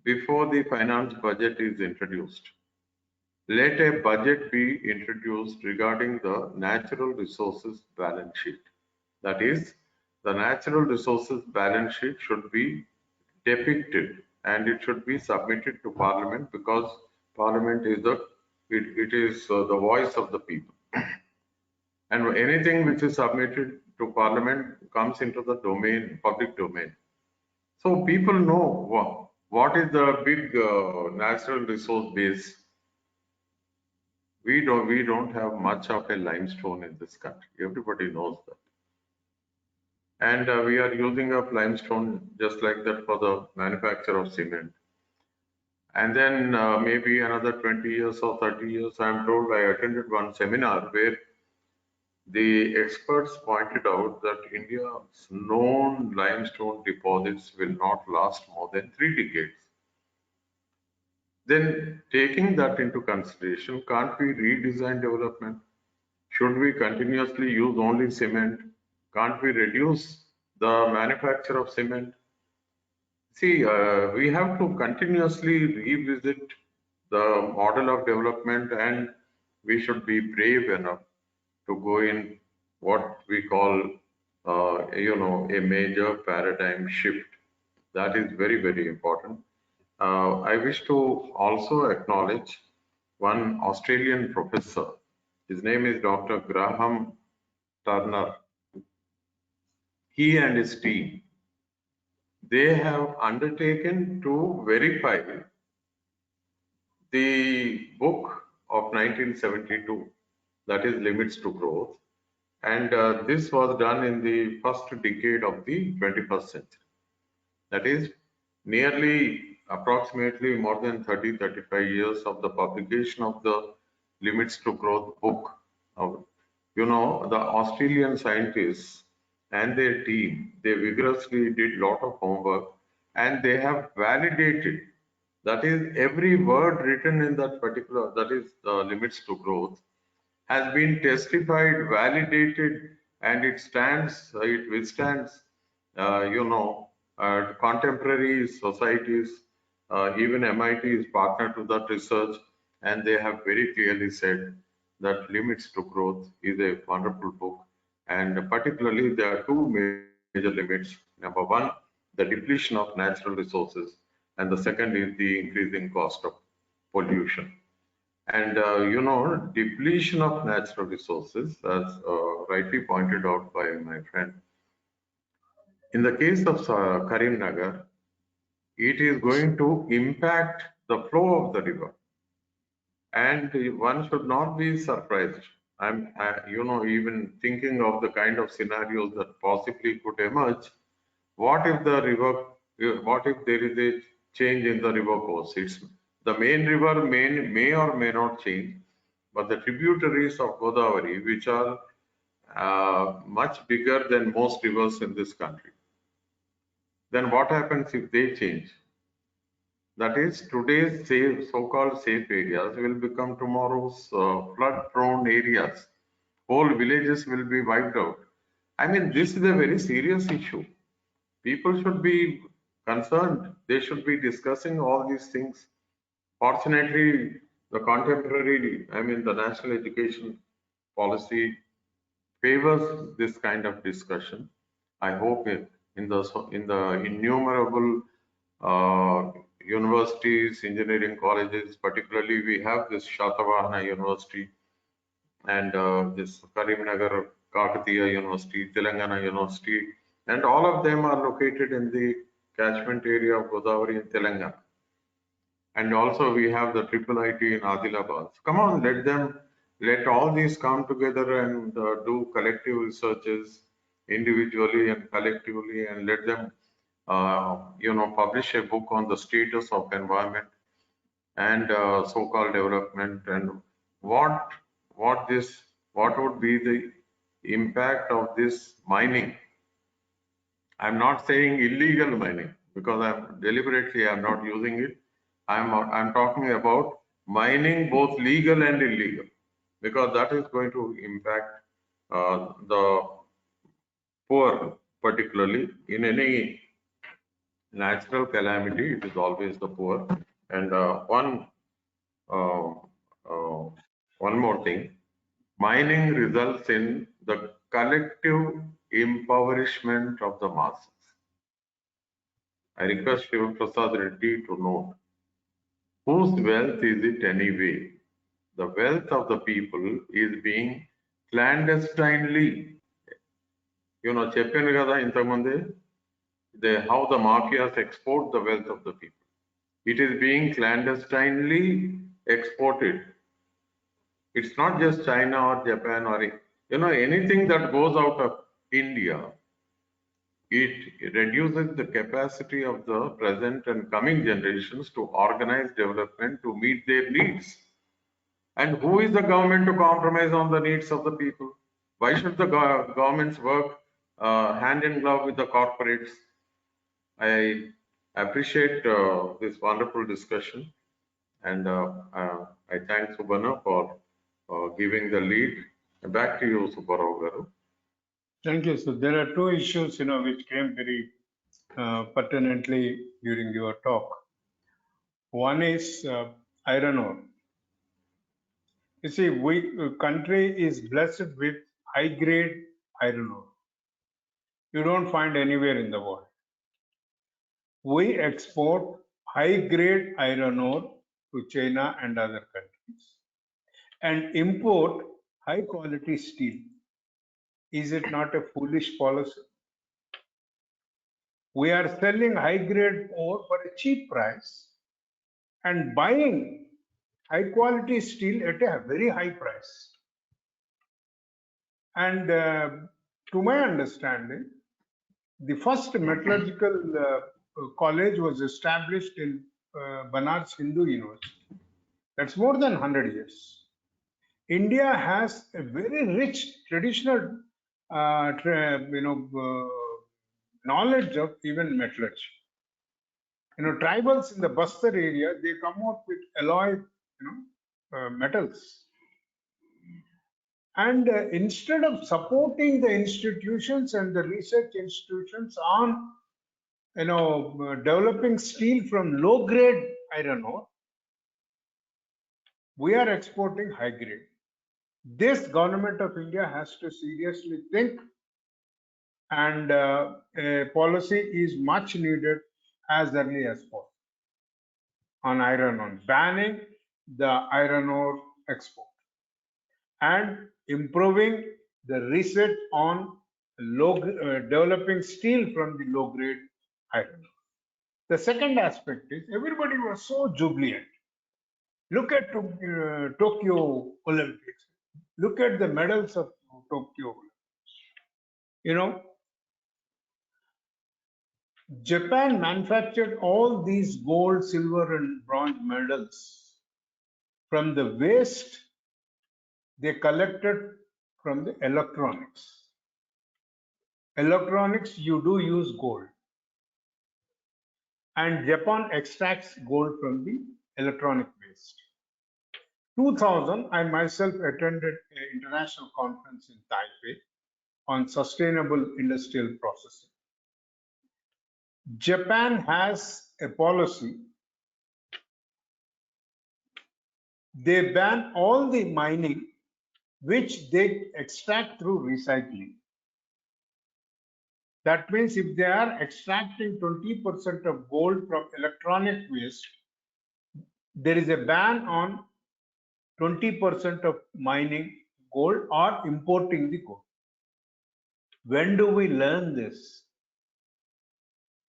before the finance budget is introduced, let a budget be introduced regarding the natural resources balance sheet. That is, the natural resources balance sheet should be depicted and it should be submitted to Parliament, because Parliament is the voice of the people. And anything which is submitted to Parliament comes into the public domain. So people know what is the big natural resource base. We don't have much of a limestone in this country. Everybody knows that. And we are using up limestone just like that for the manufacture of cement. And then maybe another 20 years or 30 years, I am told, I attended one seminar where the experts pointed out that India's known limestone deposits will not last more than 3 decades. Then, taking that into consideration, can't we redesign development? Should we continuously use only cement? Can't we reduce the manufacture of cement? See, we have to continuously revisit the model of development, and we should be brave enough to go in what we call, a major paradigm shift. That is very, very important. I wish to also acknowledge one Australian professor. His name is Dr. Graham Turner. He and his team, they have undertaken to verify the book of 1972, that is Limits to Growth. And this was done in the first decade of the 21st century. That is nearly approximately more than 35 years of the publication of the Limits to Growth book. The Australian scientists and their team, they vigorously did a lot of homework, and they have validated, that is every word written in that particular, that is the Limits to Growth, has been testified, validated, and it withstands, contemporary societies. Even MIT is partner to that research, and they have very clearly said that Limits to Growth is a wonderful book. And particularly, there are two major limits. Number one, the depletion of natural resources, and the second is the increasing cost of pollution. And depletion of natural resources, as rightly pointed out by my friend. In the case of Karimnagar, it is going to impact the flow of the river. And one should not be surprised. I'm even thinking of the kind of scenarios that possibly could emerge. What if there is a change in the river course? The main river may or may not change, but the tributaries of Godavari, which are much bigger than most rivers in this country, then what happens if they change? That is, today's so-called safe areas will become tomorrow's flood-prone areas. Whole villages will be wiped out. I mean, this is a very serious issue. People should be concerned. They should be discussing all these things. Fortunately, the the national education policy favors this kind of discussion. I hope in the innumerable universities, engineering colleges, particularly we have this Shatavahana University and this Karimnagar Kakatiya University, Telangana University, and all of them are located in the catchment area of Godavari in Telangana. And also we have the IIIT in Adilabad. Come on, let all these come together and do collective researches individually and collectively, and let them publish a book on the status of environment and so-called development, and what would be the impact of this mining. I'm not saying illegal mining, because I'm not using it. I'm talking about mining, both legal and illegal, because that is going to impact the poor, particularly in any natural calamity. It is always the poor. And one more thing, mining results in the collective impoverishment of the masses. I request Shiva Prasad Reddy to note, whose wealth is it anyway? The wealth of the people is being clandestinely, చెప్పాను కదా ఇంతకుముందే, how the mafias export the wealth of the people. It is being clandestinely exported. It's not just China or Japan or anything that goes out of India. It reduces the capacity of the present and coming generations to organize development to meet their needs. And who is the government to compromise on the needs of the people? Why should the governments work hand in glove with the corporates? I appreciate this wonderful discussion, and I thank Subhana for giving the lead. Back to you, Subbarao Garu. Thank you. So there are two issues, which came very pertinently during your talk. One is iron ore. You see, country is blessed with high grade iron ore. You don't find anywhere in the world. We export high grade iron ore to China and other countries and import high quality steel. Is it not a foolish policy? We are selling high grade ore for a cheap price and buying high quality steel at a very high price. And to my understanding, the first metallurgical college was established in Banaras Hindu University. That's more than 100 years. India has a very rich traditional, knowledge of even metallurgy. Tribals in the Bastar area, they come out with alloy, metals. And instead of supporting the institutions and the research institutions on, developing steel from low grade iron ore, we are exporting high grade. This government of India has to seriously think, and a policy is much needed as early as possible on iron ore, banning the iron ore export and improving the research on developing steel from the low grade iron ore. The second aspect is everybody was so jubilant. Look at Tokyo Olympics. Look at the medals of Tokyo Olympics. Japan manufactured all these gold, silver, and bronze medals from the waste they collected from the electronics. Electronics, you do use gold. And Japan extracts gold from the electronic waste. 2000, I myself attended an international conference in Taipei on sustainable industrial processing. Japan has a policy. They ban all the mining which they extract through recycling. That means if they are extracting 20% of gold from electronic waste, there is a ban on 20% of mining gold or importing the gold. When do we learn this?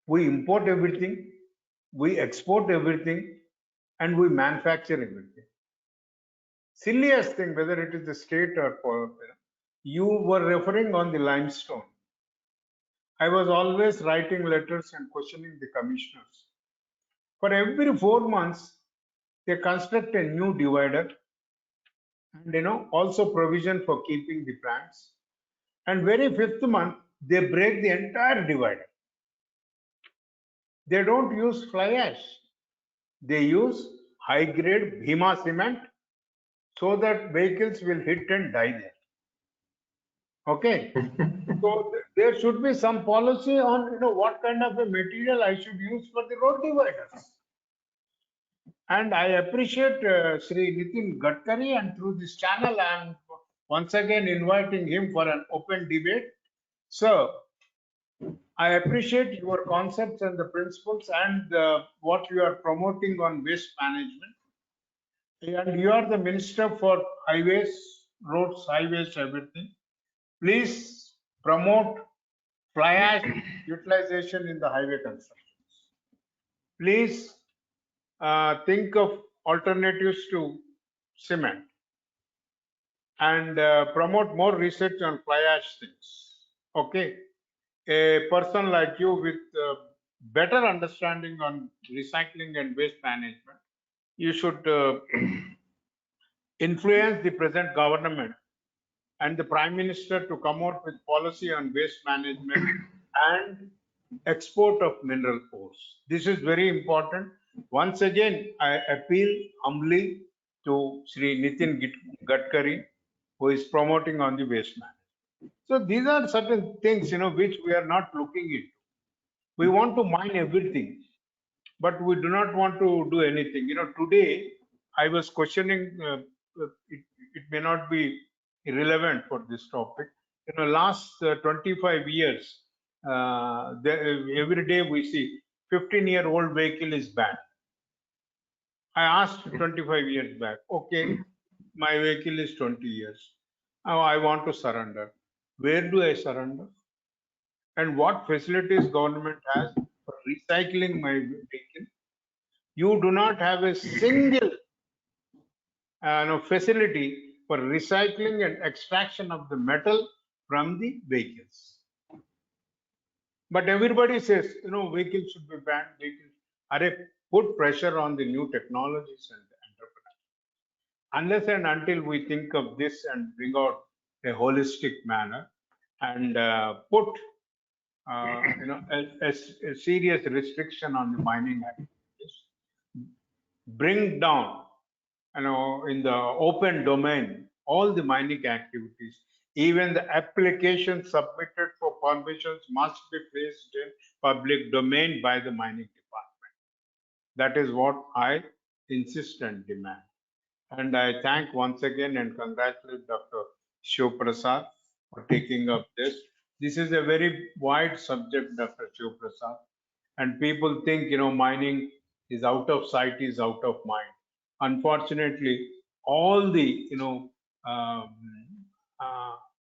We import everything, we export everything, and we manufacture everything. Silliest thing, whether it is the state or you were referring on the limestone. I was always writing letters and questioning the commissioners. For every 4 months, they construct a new divider and also provision for keeping the plants. And very 5th month, they break the entire divider. They don't use fly ash. They use high grade Bhima cement so that vehicles will hit and die there. Okay. So there should be some policy on what kind of a material I should use for the road dividers. And I appreciate Sri Nitin Gadkari, and through this channel I am once again inviting him for an open debate. Sir, I appreciate your concepts and the principles and what you are promoting on waste management. And you are the Minister for Highways, Roads, Highways, everything. Please promote fly ash utilization in the highway constructions. Please think of alternatives to cement and promote more research on fly ash things. Okay. A person like you with better understanding on recycling and waste management, you should influence the present government and the Prime Minister to come out with policy on waste management and export of mineral ores. This is very important. Once again, I appeal humbly to Sri Nitin Gadkari, who is promoting on the waste management. So these are certain things, which we are not looking into. We want to mine everything, but we do not want to do anything. Today I was questioning, it may not be irrelevant for this topic. Last 25 years, every day we see 15-year-old vehicle is banned. I asked 25 years back, okay, my vehicle is 20 years. Now I want to surrender. Where do I surrender? And what facilities government has for recycling my vehicle? You do not have a single facility for recycling and extraction of the metal from the vehicles. But everybody says, vehicles should be banned. Put pressure on the new technologies and the entrepreneurs. Unless and until we think of this and bring out a holistic manner and put a serious restriction on the mining activities, bring down, in the open domain, all the mining activities, even the applications submitted for permissions must be placed in public domain by the mining department. That is what I insist and demand. And I thank once again and congratulate Dr. Shiv Prasad for taking up this. This is a very wide subject, Dr. Shiv Prasad. And people think, mining is out of sight, is out of mind. Unfortunately, all the,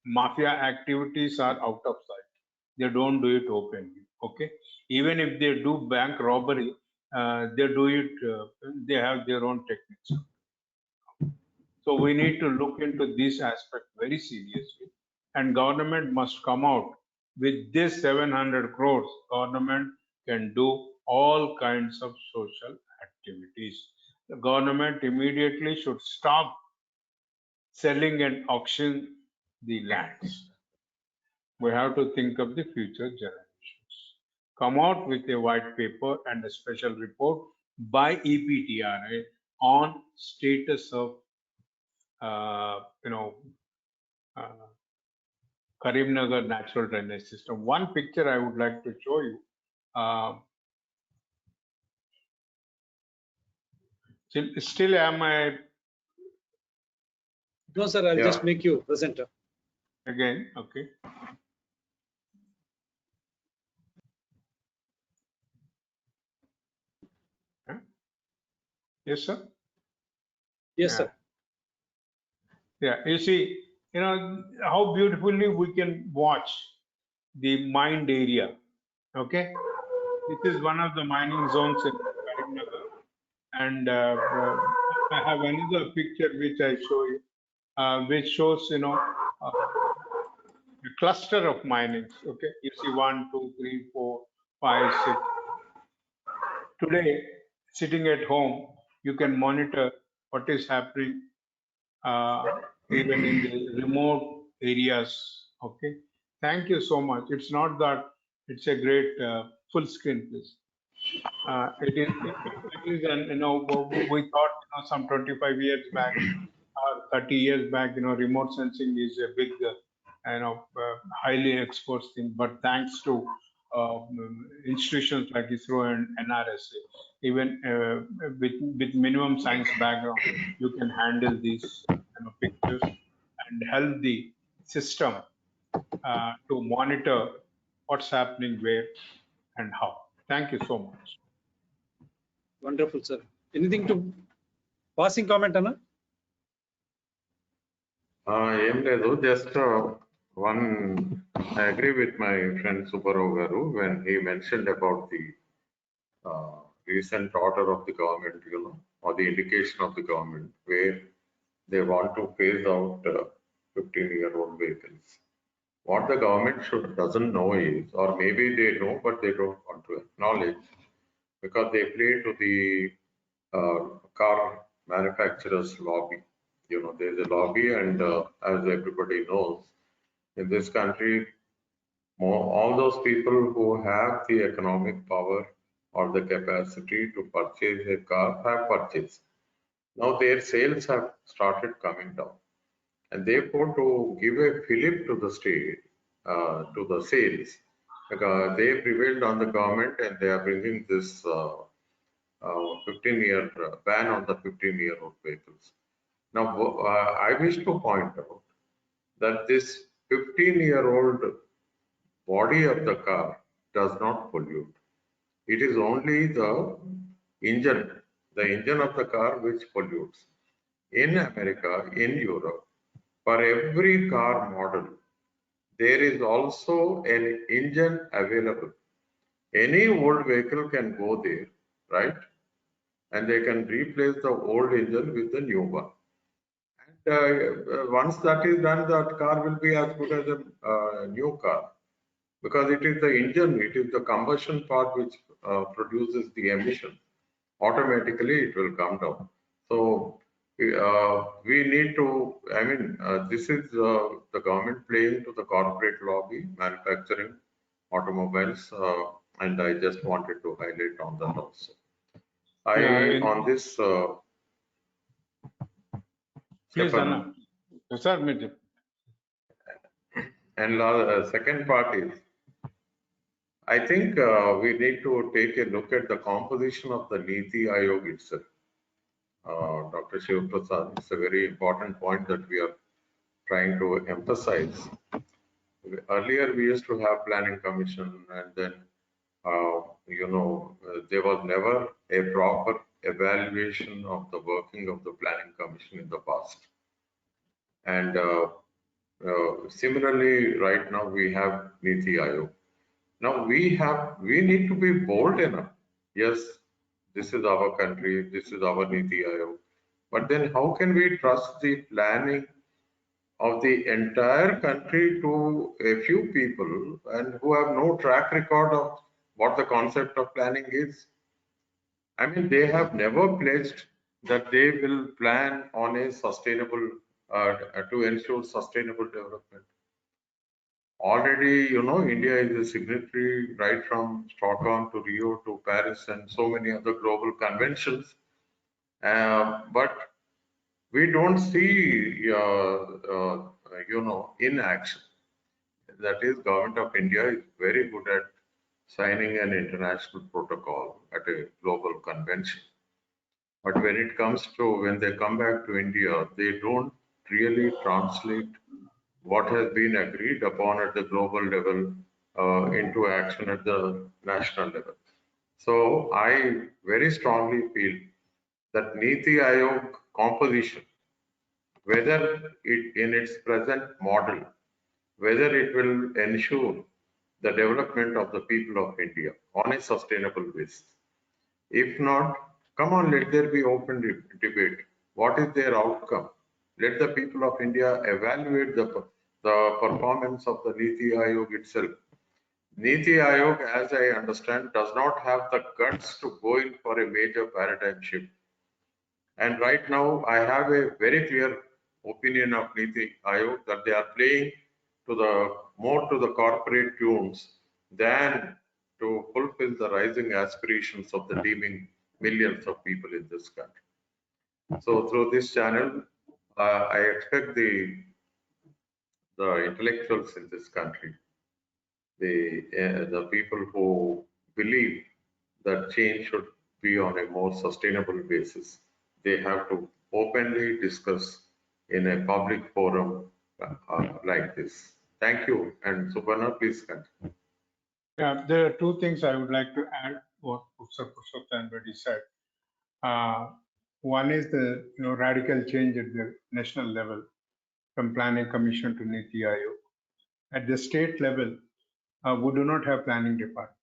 mafia activities are out of sight. They don't do it openly. Okay. Even if they do bank robbery, they do it, they have their own techniques. So we need to look into this aspect very seriously, and government must come out with this 700 crores. Government can do all kinds of social activities. The government immediately should stop selling and auction the lands. We have to think of the future generations. Come out with a white paper and a special report by EPTRA on status of Karimnagar natural drainage system. One picture I would like to show you. Still am I? No, sir, I'll just make you presenter. Again, okay. Huh? Yes, sir? Yes, sir. Yeah, you see, how beautifully we can watch the mined area. Okay, this is one of the mining zones in Karimnagar, and I have another picture which I show you, which shows a cluster of minings. Okay, you see 1, 2, 3, 4, 5, 6. Today, sitting at home, you can monitor what is happening even in the remote areas. Okay, thank you so much. It's not that it's a great full screen, please. It is, and we thought some 25 years back or 30 years back, remote sensing is a big, highly exposed thing. But thanks to institutions like ISRO and NRSA, even with minimum science background, you can handle these pictures and help the system to monitor what's happening where and how. Thank you so much. Wonderful, sir. Anything to passing comment, Anna? Just one, I agree with my friend Subbarao Garu when he mentioned about the recent order of the government, or the indication of the government where they want to phase out 15-year-old vehicles. What the government doesn't know is, or maybe they know, but they don't want to acknowledge, because they play to the car manufacturers lobby. there's a lobby, and as everybody knows, in this country, all those people who have the economic power or the capacity to purchase a car have purchased. Now their sales have started coming down, and therefore to give a fillip to the state, to the sales, because they prevailed on the government and they are bringing this 15-year ban on the 15-year-old vehicles. Now, I wish to point out that this 15-year-old body of the car does not pollute. It is only the engine of the car which pollutes. In America, in Europe, for every car model, there is also an engine available. Any old vehicle can go there, right? And they can replace the old engine with the new one. And once that is done, that car will be as good as a new car, because it is the engine, it is the combustion part which produces the emission. Automatically, it will come down. So we need to, this is the government playing to the corporate lobby, manufacturing automobiles, and I just wanted to highlight on that also. On this, please, Anna. Sir, and second part is, I think we need to take a look at the composition of the Niti Aayog itself. Dr. Shiv Prasad, it's a very important point that we are trying to emphasize. Earlier, we used to have planning commission, and then, there was never a proper evaluation of the working of the planning commission in the past. And similarly, right now we have Niti Aayog. Now we need to be bold enough. Yes, this is our country, this is our Niti Aayog. But then how can we trust the planning of the entire country to a few people and who have no track record of what the concept of planning is? I mean, they have never pledged that they will plan on a sustainable, to ensure sustainable development. Already, India is a signatory right from Stockholm to Rio to Paris and so many other global conventions. But we don't see, in action. That is, Government of India is very good at signing an international protocol at a global convention. But when it comes to, when they come back to India, they don't really translate what has been agreed upon at the global level into action at the national level. So I very strongly feel that Niti Aayog composition, whether it in its present model, whether it will ensure the development of the people of India on a sustainable basis. If not, come on, let there be open debate. What is their outcome? Let the people of India evaluate the performance of the Niti Aayog itself. Niti Aayog, as I understand, does not have the guts to go in for a major paradigm shift. And right now, I have a very clear opinion of Niti Aayog that they are playing more to the corporate tunes than to fulfill the rising aspirations of the teeming millions of people in this country. So through this channel, I expect the intellectuals in this country, the people who believe that change should be on a more sustainable basis, they have to openly discuss in a public forum like this. Thank you. And Suparna, please continue. Yeah, there are two things I would like to add what Professor Purushottam already said. One is the radical change at the national level from Planning Commission to Niti Aayog. At the state level, we do not have planning department.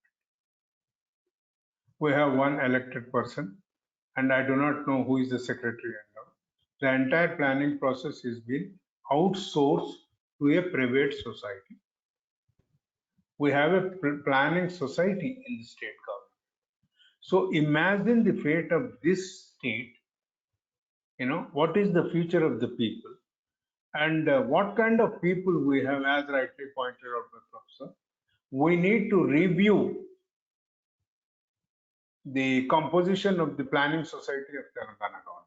We have one elected person, and I do not know who is the secretary. The entire planning process is being outsourced to a private society. We have a planning society in the state government. So imagine the fate of this state what is the future of the people, and what kind of people we have, as rightly pointed out by Professor. We need to review the composition of the Planning Society of Telangana government.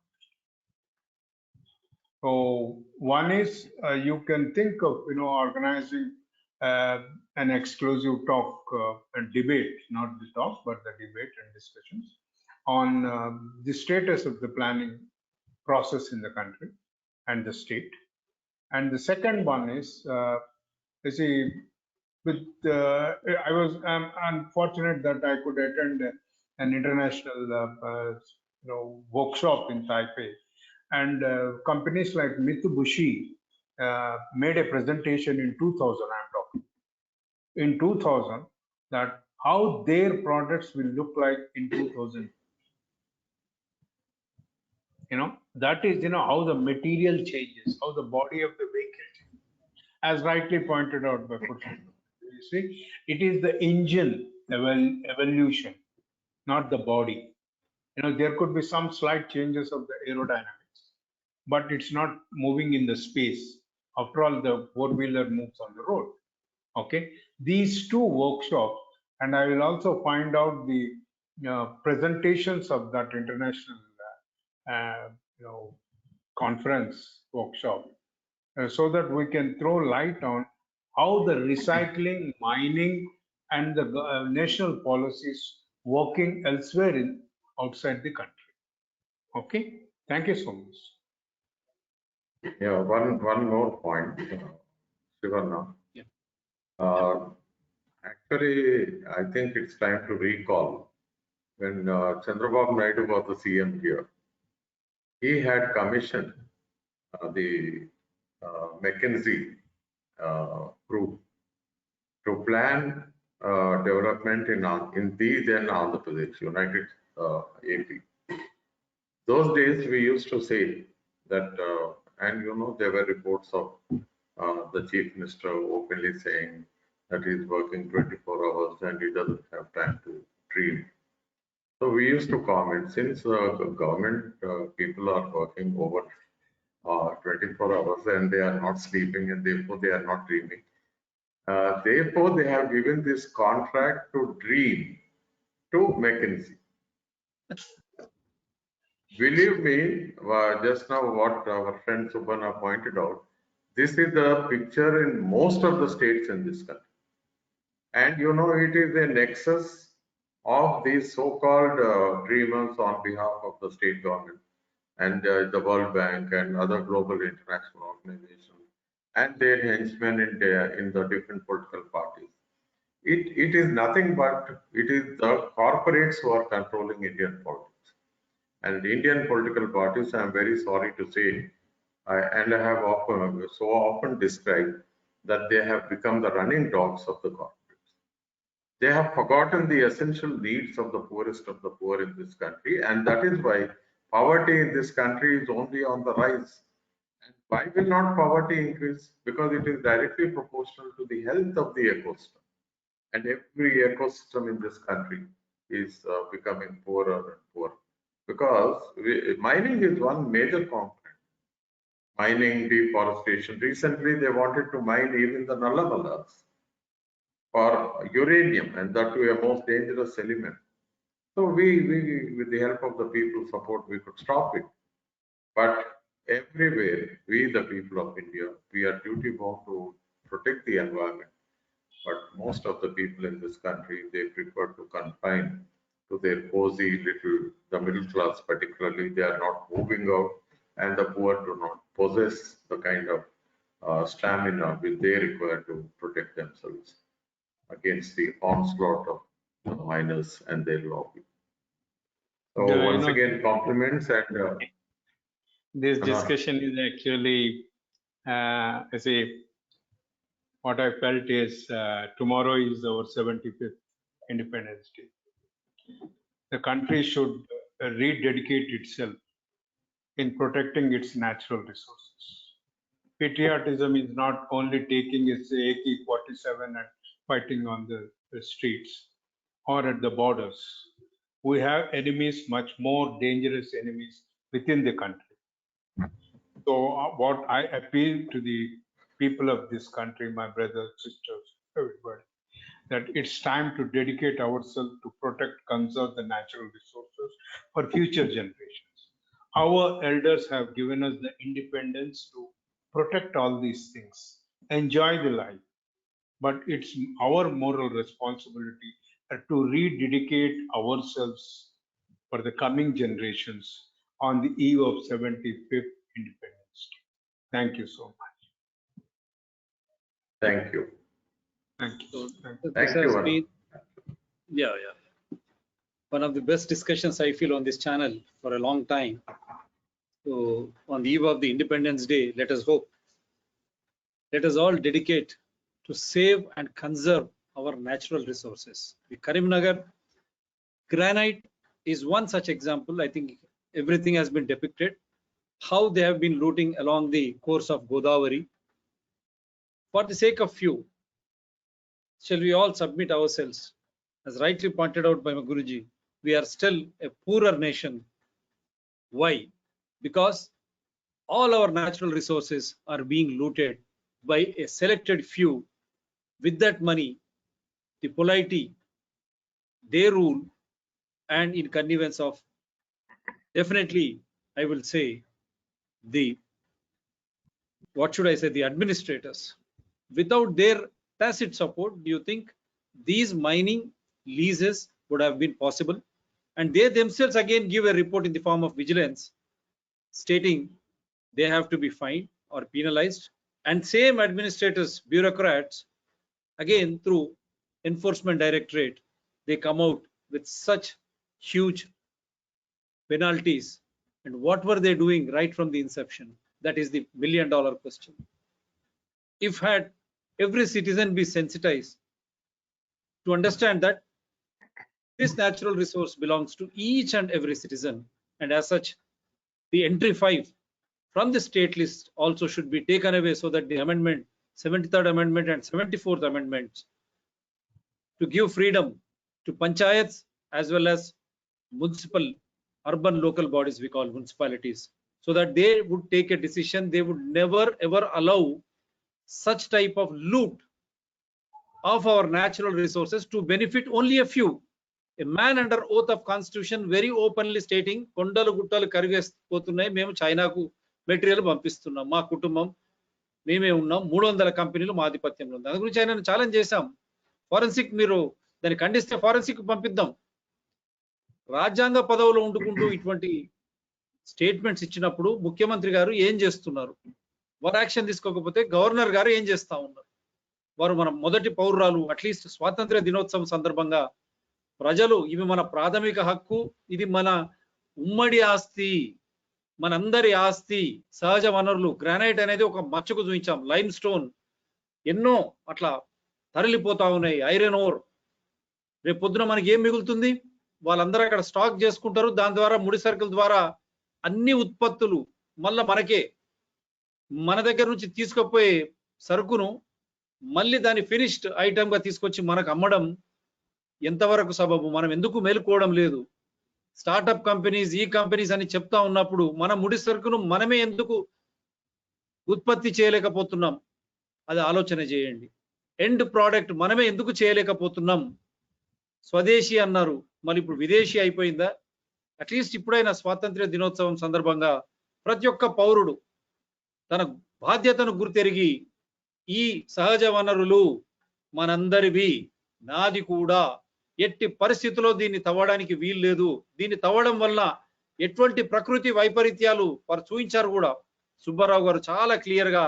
So one is you can think of organizing an exclusive talk and debate, not the talk but the debate and discussions on the status of the planning process in the country and the state. And the second one is, you see, I was unfortunate that I could attend an international workshop in Taipei, and companies like Mitsubishi made a presentation in 2000. I'm talking in 2000 that how their products will look like in 2000. That is how the material changes, how the body of the vehicle changes, as rightly pointed out by Pushpa. You see, it is the engine evolution, not the body. There could be some slight changes of the aerodynamics, but it's not moving in the space. After all, the four-wheeler moves on the road. Okay, these two workshops, and I will also find out the presentations of that international conference workshop, so that we can throw light on how the recycling, mining, and the national policies working elsewhere outside the country. Okay, thank you so much. Yeah, one more point, Sivanna. Yeah. Actually, I think it's time to recall when Chandrababu Naidu was the CM here. He had commissioned the McKinsey group to plan development in the then Andhra Pradesh, United AP. Those days we used to say that, and there were reports of the Chief Minister openly saying that he's working 24 hours and he doesn't have time to dream. So we used to comment, since government people are working over 24 hours and they are not sleeping and therefore they are not dreaming. Therefore, they have given this contract to dream to McKinsey. Believe me, just now what our friend Subhana pointed out, this is the picture in most of the states in this country. And it is a nexus of these so-called dreamers on behalf of the state government and the World Bank and other global international organizations and their henchmen in the different political parties. It is nothing but it is the corporates who are controlling Indian politics. And Indian political parties, I'm very sorry to say, and I have so often described that they have become the running dogs of the corporates. They have forgotten the essential needs of the poorest of the poor in this country, and that is why poverty in this country is only on the rise. And why will not poverty increase? Because it is directly proportional to the health of the ecosystem. And every ecosystem in this country is becoming poorer and poorer. Because mining is one major component. Mining, deforestation. Recently, they wanted to mine even the Nallamalas for uranium, and that to a most dangerous element. So we, with the help of the people support, we could stop it. But everywhere, we, the people of India, we are duty bound to protect the environment. But most of the people in this country, they prefer to confine to their cozy little, the middle class particularly, they are not moving out, and the poor do not possess the kind of stamina which they require to protect themselves against the onslaught of the miners and their lobby. So once again, compliments and this discussion is actually, I say, what I felt is tomorrow is our 75th Independence Day. The country should rededicate itself in protecting its natural resources. Patriotism is not only taking its AK-47 and fighting on the streets or at the borders. We have enemies, much more dangerous enemies within the country. So what I appeal to the people of this country, my brothers, sisters, everybody, that it's time to dedicate ourselves to protect, conserve the natural resources for future generations. Our elders have given us the independence to protect all these things, enjoy the life, but it's our moral responsibility to rededicate ourselves for the coming generations on the eve of 75th Independence Day. Thank you so much. Thank you. Thank you. So Thank you. this Thank has you, Anand. been, yeah. One of the best discussions I feel on this channel for a long time. So on the eve of the Independence Day, let us hope, let us all dedicate to save and conserve our natural resources. The Karimnagar granite is one such example. I think everything has been depicted, how they have been looting along the course of Godavari. For the sake of few, shall we all submit ourselves? As rightly pointed out by my Guruji, we are still a poorer nation. Why? Because all our natural resources are being looted by a selected few. With that money, the polity, they rule, and in connivance of, definitely, I will say, the, what should I say, the administrators. Without their tacit support, do you think these mining leases would have been possible? And they themselves again give a report in the form of vigilance stating they have to be fined or penalized. And same administrators, bureaucrats, again through enforcement directorate, they come out with such huge penalties. And what were they doing right from the inception? That is the $1 million question. If had every citizen be sensitized to understand that this natural resource belongs to each and every citizen, and as such, the entry 5 from the state list also should be taken away, so that the amendment, 73rd amendment and 74th amendments, to give freedom to panchayats as well as municipal, urban local bodies, we call municipalities, so that they would take a decision. They would never ever allow such type of loot of our natural resources to benefit only a few. A man under oath of constitution very openly stating, కొండలు గుట్టలు కరిగేపోతున్నాయి, మేము చైనాకు material పంపిస్తున్నాం, మా కుటుంబం మేమే ఉన్నాం, 300 కంపెనీలు మా ఆధిపత్యంలో ఉంది. దాని గురించి ఆయన ఛాలెంజ్ చేశాం. ఫారెన్సిక్, మీరు దాన్ని ఖండిస్తే ఫారెన్సిక్ పంపిద్దాం. రాజ్యాంగ పదవిలో ఉండుకుంటూ ఇటువంటి స్టేట్మెంట్స్ ఇచ్చినప్పుడు ముఖ్యమంత్రి గారు ఏం చేస్తున్నారు? వారు యాక్షన్ తీసుకోకపోతే గవర్నర్ గారు ఏం చేస్తా ఉన్నారు? వారు మన మొదటి పౌరురాలు. అట్లీస్ట్ స్వాతంత్ర్య దినోత్సవం సందర్భంగా ప్రజలు, ఇవి మన ప్రాథమిక హక్కు, ఇది మన ఉమ్మడి ఆస్తి, మనందరి ఆస్తి, సహజ వనరులు. గ్రానైట్ అనేది ఒక మచ్చకు చూపించాం, లైమ్ స్టోన్ ఎన్నో అట్లా తరలిపోతా ఉన్నాయి, ఐరన్ ఓర్. రేపు పొద్దున మనకి ఏం మిగులుతుంది? వాళ్ళందరూ అక్కడ స్టాక్ చేసుకుంటారు. దాని ద్వారా ముడి సరుకుల ద్వారా అన్ని ఉత్పత్తులు మళ్ళా మనకే, మన దగ్గర నుంచి తీసుకుపోయే సరుకును మళ్ళీ దాన్ని ఫినిష్డ్ ఐటమ్ గా తీసుకొచ్చి మనకు అమ్మడం ఎంతవరకు సబబు? మనం ఎందుకు మేలుకోవడం లేదు? స్టార్టప్ కంపెనీస్, ఈ కంపెనీస్ అని చెప్తా ఉన్నప్పుడు మన ముడి సరుకును మనమే ఎందుకు ఉత్పత్తి చేయలేకపోతున్నాం? అది ఆలోచన చేయండి. ఎండ్ ప్రోడక్ట్ మనమే ఎందుకు చేయలేకపోతున్నాం? స్వదేశీ అన్నారు, మరి ఇప్పుడు విదేశీ అయిపోయిందా? అట్లీస్ట్ ఇప్పుడైనా స్వాతంత్ర్య దినోత్సవం సందర్భంగా ప్రతి ఒక్క పౌరుడు తన బాధ్యతను గుర్తెరిగి, ఈ సహజ వనరులు మనందరివి, నాది కూడా, ఎట్టి పరిస్థితుల్లో దీన్ని తవ్వడానికి వీలు లేదు. దీన్ని తవ్వడం వల్ల ఎటువంటి ప్రకృతి వైపరీత్యాలు వారు చూపించారు కూడా. సుబ్బారావు గారు చాలా క్లియర్ గా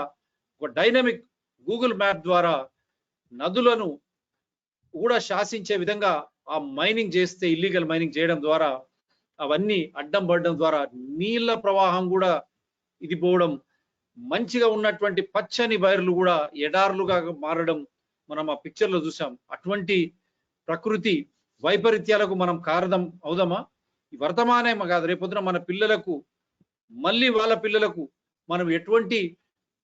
ఒక డైనమిక్ గూగుల్ మ్యాప్ ద్వారా నదులను కూడా శాసించే విధంగా ఆ మైనింగ్ చేస్తే, ఇల్లీగల్ మైనింగ్ చేయడం ద్వారా అవన్నీ అడ్డం పడడం ద్వారా నీళ్ల ప్రవాహం కూడా ఇది పోవడం, మంచిగా ఉన్నటువంటి పచ్చని బయర్లు కూడా ఎడార్లుగా మారడం మనం ఆ పిక్చర్ లో చూసాం. అటువంటి ప్రకృతి వైపరీత్యాలకు మనం కారణం అవుదామా? ఈ వర్తమానం కాదు, రేపొద్దున మన పిల్లలకు, మళ్ళీ వాళ్ళ పిల్లలకు మనం ఎటువంటి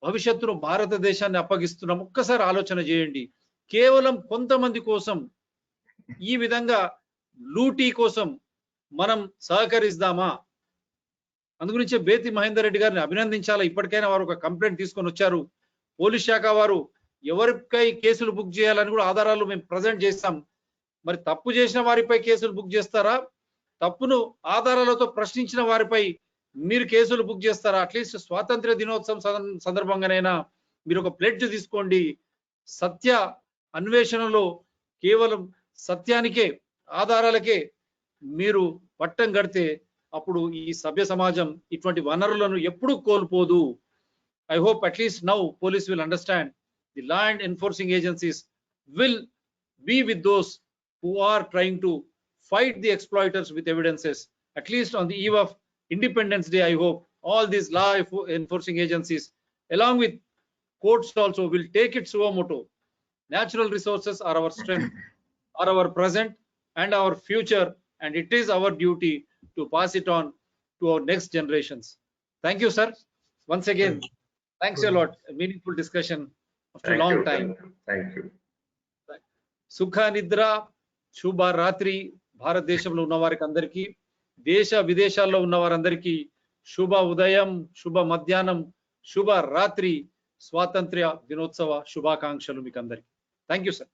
భవిష్యత్తును భారతదేశాన్ని అప్పగిస్తున్నాం? ఒక్కసారి ఆలోచన చేయండి. కేవలం కొంతమంది కోసం ఈ విధంగా లూటీ కోసం మనం సహకరిస్తామా అందుగురించే బేతి మహేందర్ రెడ్డి గారిని అభినందించాలా. ఇప్పటికైనా వారు ఒక కంప్లైంట్ తీసుకొని వచ్చారు. పోలీస్ శాఖ వారు ఎవరిపై కేసులు బుక్ చేయాలని కూడా ఆధారాలు మేము ప్రజెంట్ చేస్తాం. మరి తప్పు చేసిన వారిపై కేసులు బుక్ చేస్తారా, తప్పును ఆధారాలతో ప్రశ్నించిన వారిపై మీరు కేసులు బుక్ చేస్తారా? అట్లీస్ట్ స్వాతంత్ర దినోత్సవం సందర్భంగానైనా మీరు ఒక ప్లెడ్జ్ తీసుకోండి. సత్య అన్వేషణలో కేవలం సత్యానికే, ఆధారాలకే మీరు పట్టం కడితే అప్పుడు ఈ సభ్య సమాజం ఇటువంటి వనరులను ఎప్పుడూ కోల్పోదు. I hope at least now police will understand the law and enforcing agencies will be with those who are trying to fight the exploiters with evidences. At least on the eve of Independence Day, I hope all these law enforcing agencies along with courts also will take it suo moto. Natural resources are our strength, are our present and our future, and it is our duty to pass it on to our next generations. Thank you, sir. Once again, thanks a lot. A meaningful discussion after a long time. Thank you. Sukha Nidra, Shubha Ratri, భారతదేశంలో ఉన్న వారికి అందరికీ, దేశ విదేశాల్లో ఉన్న వారందరికీ శుభ ఉదయం, శుభ మధ్యాహ్నం, శుభ రాత్రి, స్వాతంత్ర్య దినోత్సవ శుభాకాంక్షలు మీకు అందరికీ. Thank you sir.